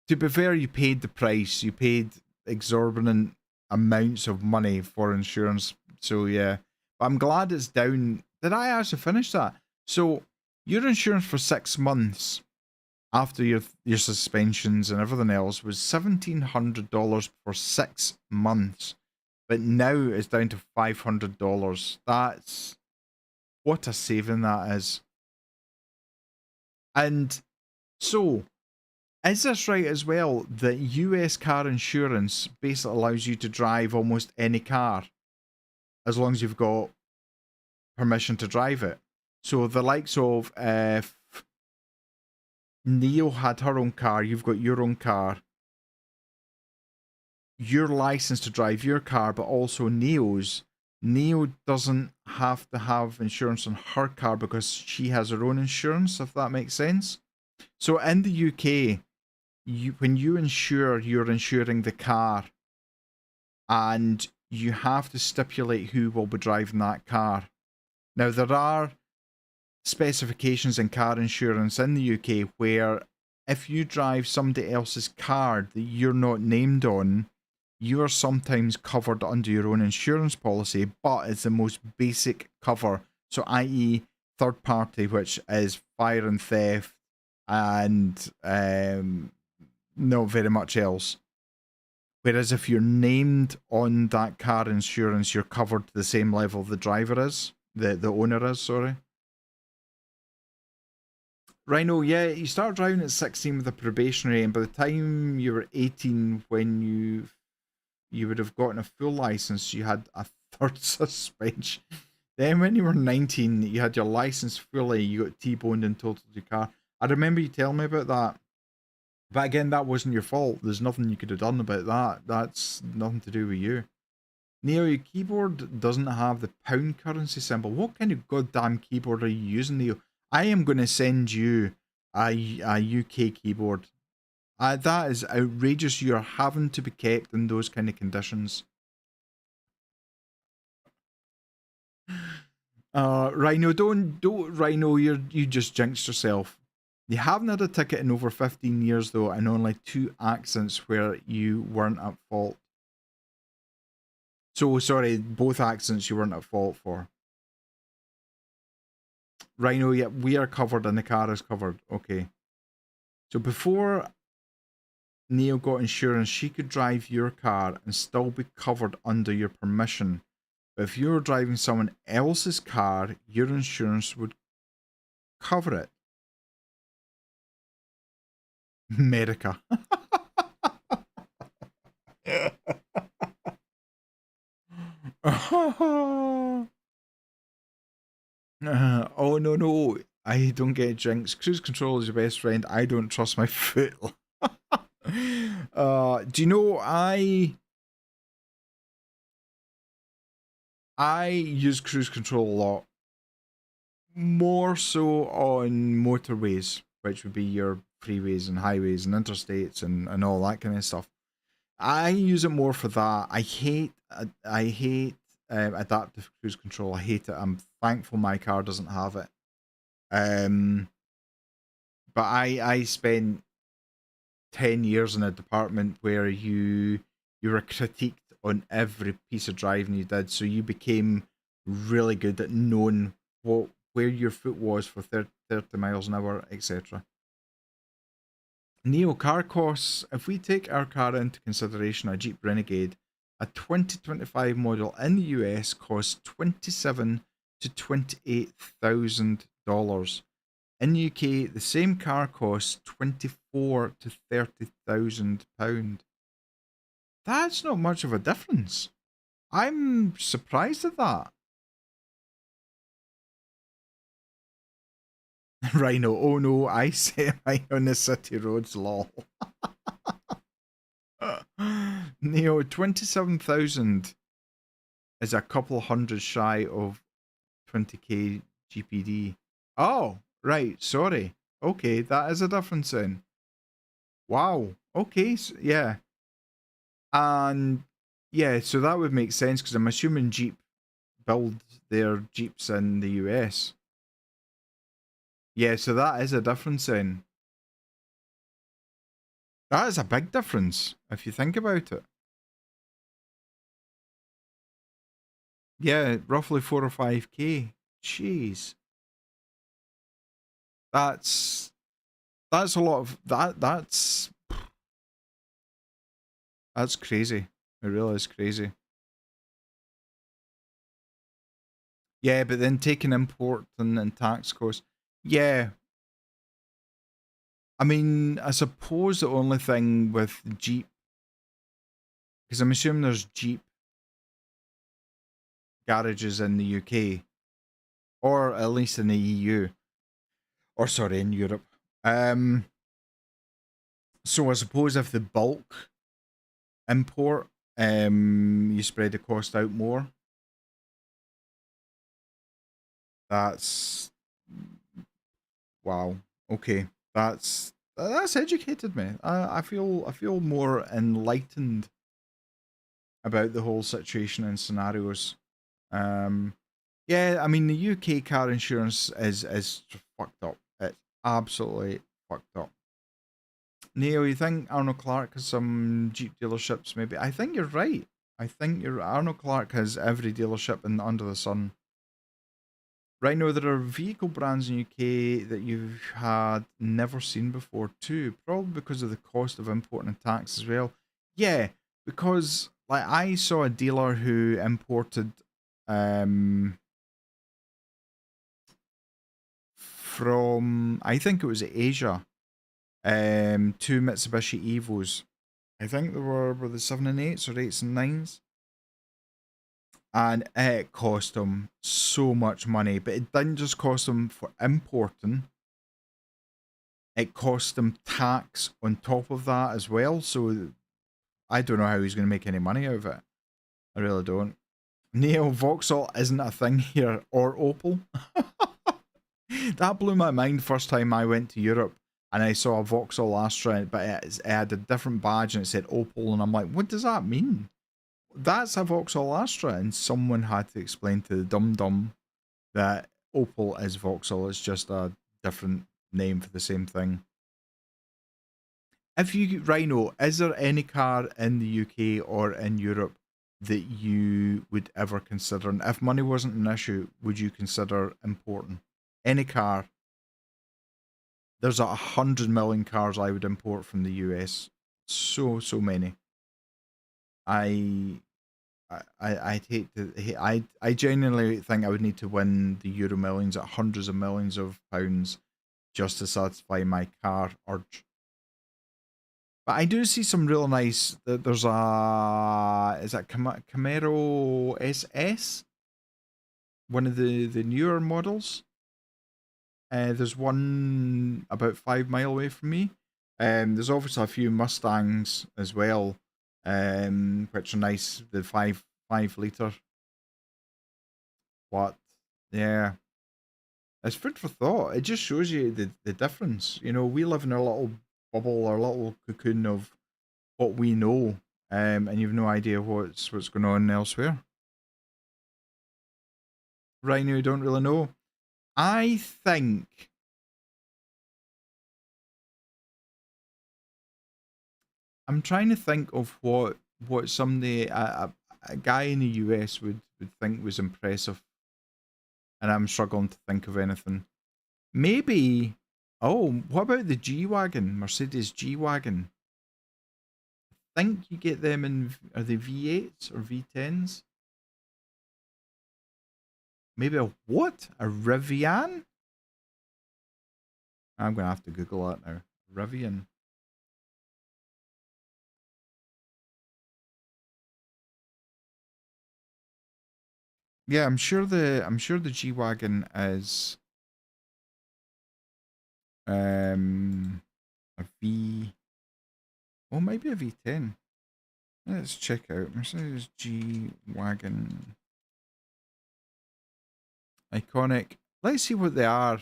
[SPEAKER 1] To be fair, you paid the price. You paid exorbitant amounts of money for insurance. So yeah, but I'm glad it's down. Did I actually finish that? So your insurance for 6 months after your suspensions and everything else was $1,700 for 6 months, but now it's down to $500. That's what a saving that is. And so, is this right as well that US car insurance basically allows you to drive almost any car as long as you've got permission to drive it? So the likes of Neo had her own car, you've got your own car, you're licensed to drive your car, but also Neo's. Neo doesn't have to have insurance on her car because she has her own insurance, if that makes sense. So in the UK, when you insure, you're insuring the car, and you have to stipulate who will be driving that car. Now, there are specifications in car insurance in the UK where if you drive somebody else's car that you're not named on, you are sometimes covered under your own insurance policy, but it's the most basic cover. So, i.e., third party, which is fire and theft, and not very much else. Whereas if you're named on that car insurance, you're covered to the same level the driver is, the owner is, sorry. Rhino, yeah, you started driving at 16 with a probationary, and by the time you were 18, when you would have gotten a full license, you had a third suspension. Then when you were 19, you had your license fully, you got T-boned and totaled your car. I remember you telling me about that. But again, that wasn't your fault. There's nothing you could have done about that. That's nothing to do with you. Neo, your keyboard doesn't have the pound currency symbol. What kind of goddamn keyboard are you using, Neo? I am going to send you a UK keyboard. That is outrageous. You're having to be kept in those kind of conditions. Rhino, don't Rhino. You just jinxed yourself. You haven't had a ticket in over 15 years though, and only 2 accidents where you weren't at fault. So sorry, both accidents you weren't at fault for. Rhino, yeah, we are covered and the car is covered. Okay. So before Neo got insurance, she could drive your car and still be covered under your permission. But if you were driving someone else's car, your insurance would cover it. America. Oh no, I don't get jinxed. Cruise control is your best friend. I don't trust my foot. Do you know I use cruise control a lot. More so on motorways, which would be your freeways and highways and interstates and all that kind of stuff. I use it more for that. I hate adaptive cruise control. I hate it. I'm thankful my car doesn't have it. But I spent 10 years in a department where you were critiqued on every piece of driving you did, so you became really good at knowing where your foot was for 30 miles an hour, etc. Neo, car costs. If we take our car into consideration, a Jeep Renegade, a 2025 model in the US costs $27,000 to $28,000. In the UK, the same car costs £24,000 to £30,000. That's not much of a difference. I'm surprised at that. Rhino, oh no, I set mine on the city roads, lol. Neo, 27,000 is a couple hundred shy of 20k GPD. Oh, right, sorry. Okay, that is a difference then. Wow. Okay, so, yeah. And yeah, so that would make sense because I'm assuming Jeep build their Jeeps in the US. Yeah, so that is a difference then. That is a big difference if you think about it. Yeah, roughly 4 or 5k. Jeez. That's a lot of that's crazy. It really is crazy. Yeah, but then taking import and tax costs. Yeah. I mean, I suppose the only thing with Jeep, because I'm assuming there's Jeep garages in the UK, or at least in the EU, or sorry, in Europe. So I suppose if the bulk import, you spread the cost out more. That's wow. Okay, that's educated me. I feel more enlightened about the whole situation and scenarios. Yeah, I mean the UK car insurance is fucked up. It's absolutely fucked up. Neo, you think Arnold Clark has some Jeep dealerships? Maybe. I think you're right. I think you're Arnold Clark has every dealership under the sun. Right now, there are vehicle brands in UK that you've had never seen before too, probably because of the cost of import and tax as well. Yeah, because like I saw a dealer who imported from, I think it was Asia, two Mitsubishi Evos. I think they were the 7 and 8s or 8s and 9s. And it cost them so much money, but it didn't just cost them for importing. It cost them tax on top of that as well. So I don't know how he's going to make any money out of it. I really don't. Neo, Vauxhall isn't a thing here, or Opel. That blew my mind first time I went to Europe and I saw a Vauxhall Astra, but it had a different badge and it said Opel, and I'm like, what does that mean? That's a Vauxhall Astra, and someone had to explain to the dum-dum that Opel is Vauxhall, it's just a different name for the same thing. If you, Rhino, is there any car in the UK or in Europe that you would ever consider, and if money wasn't an issue, would you consider importing? Any car. There's 100 million cars I would import from the US. So many. I'd hate to. I genuinely think I would need to win the Euro Millions at hundreds of millions of pounds just to satisfy my car urge. But I do see some real nice. There's a, is that Camaro SS? One of the newer models. There's one about 5 mile away from me. There's obviously a few Mustangs as well, which are nice. The 5 litre. What? Yeah, it's food for thought. It just shows you the difference. You know, we live in our little bubble, our little cocoon of what we know, and you've no idea what's going on elsewhere. Right now, you don't really know. I think I'm trying to think of what somebody a guy in the US would think was impressive, and I'm struggling to think of anything. Maybe, oh, what about the G-Wagon, Mercedes G-Wagon? I think you get them in, are they V8s or V10s? Maybe a what? A Rivian? I'm going to have to Google that now. Rivian. Yeah, I'm sure the G-Wagon is a V, oh, maybe a V10. Let's check out Mercedes G-Wagon. Iconic. Let's see what they are.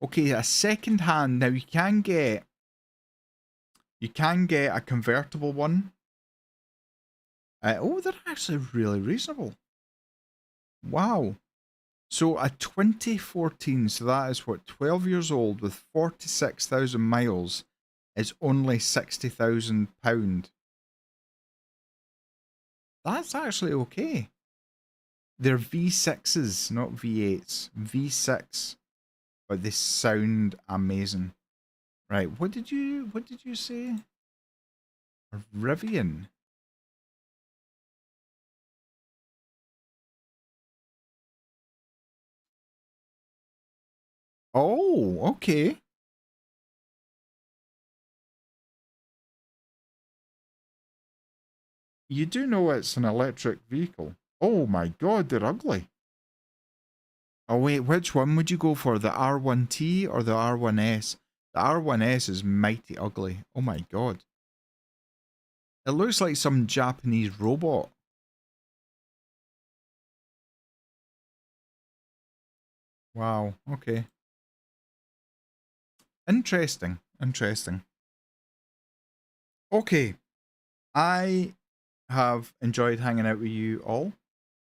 [SPEAKER 1] Okay, a second hand. Now you can get a convertible one. Oh, they're actually really reasonable. Wow. So a 2014, so that is what, 12 years old with 46,000 miles, is only £60,000. That's actually okay. They're V6s, not V8s. V6. But they sound amazing. Right, what did you say? A Rivian. Oh, okay. You do know it's an electric vehicle. Oh my god, they're ugly. Oh wait, which one would you go for? The R1T or the R1S? The R1S is mighty ugly. Oh my god. It looks like some Japanese robot. Wow, okay. Interesting. Okay. I have enjoyed hanging out with you all.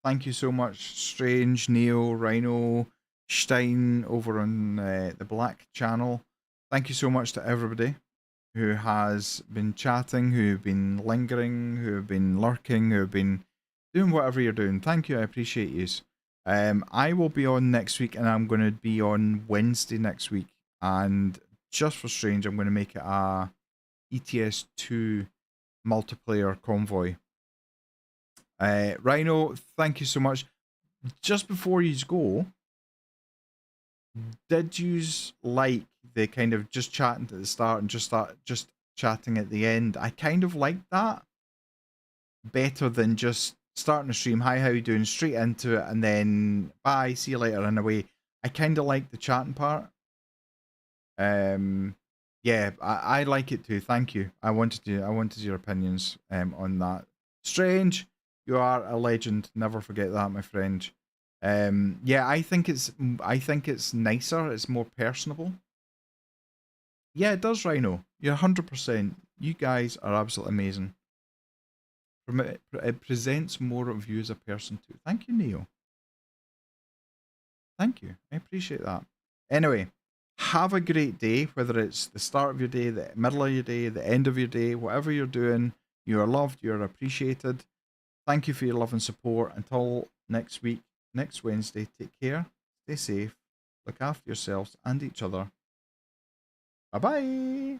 [SPEAKER 1] Thank you so much, Strange, Neo, Rhino, Stein over on the Black channel. Thank you so much to everybody who has been chatting, who have been lingering, who have been lurking, who have been doing whatever you're doing. Thank you, I appreciate you. I will be on next week, and I'm going to be on Wednesday next week. And just for Strange, I'm going to make it a ETS2 multiplayer convoy. Rhino, thank you so much. Just before you go, Did you like the kind of just chatting at the start and just chatting at the end? I kind of like that better than just starting a stream. Hi, how you doing? Straight into it and then bye, see you later and away. I kind of like the chatting part. Yeah, I like it too. Thank you. I wanted your opinions on that. Strange, you are a legend. Never forget that, my friend. Yeah, I think it's nicer. It's more personable. Yeah, it does, Rhino. You're 100%. You guys are absolutely amazing. It presents more of you as a person too. Thank you, Neo. Thank you. I appreciate that. Anyway, have a great day, whether it's the start of your day, the middle of your day, the end of your day, whatever you're doing, you are loved, you're appreciated. Thank you for your love and support. Until next week, next Wednesday, take care, stay safe, look after yourselves and each other. Bye bye.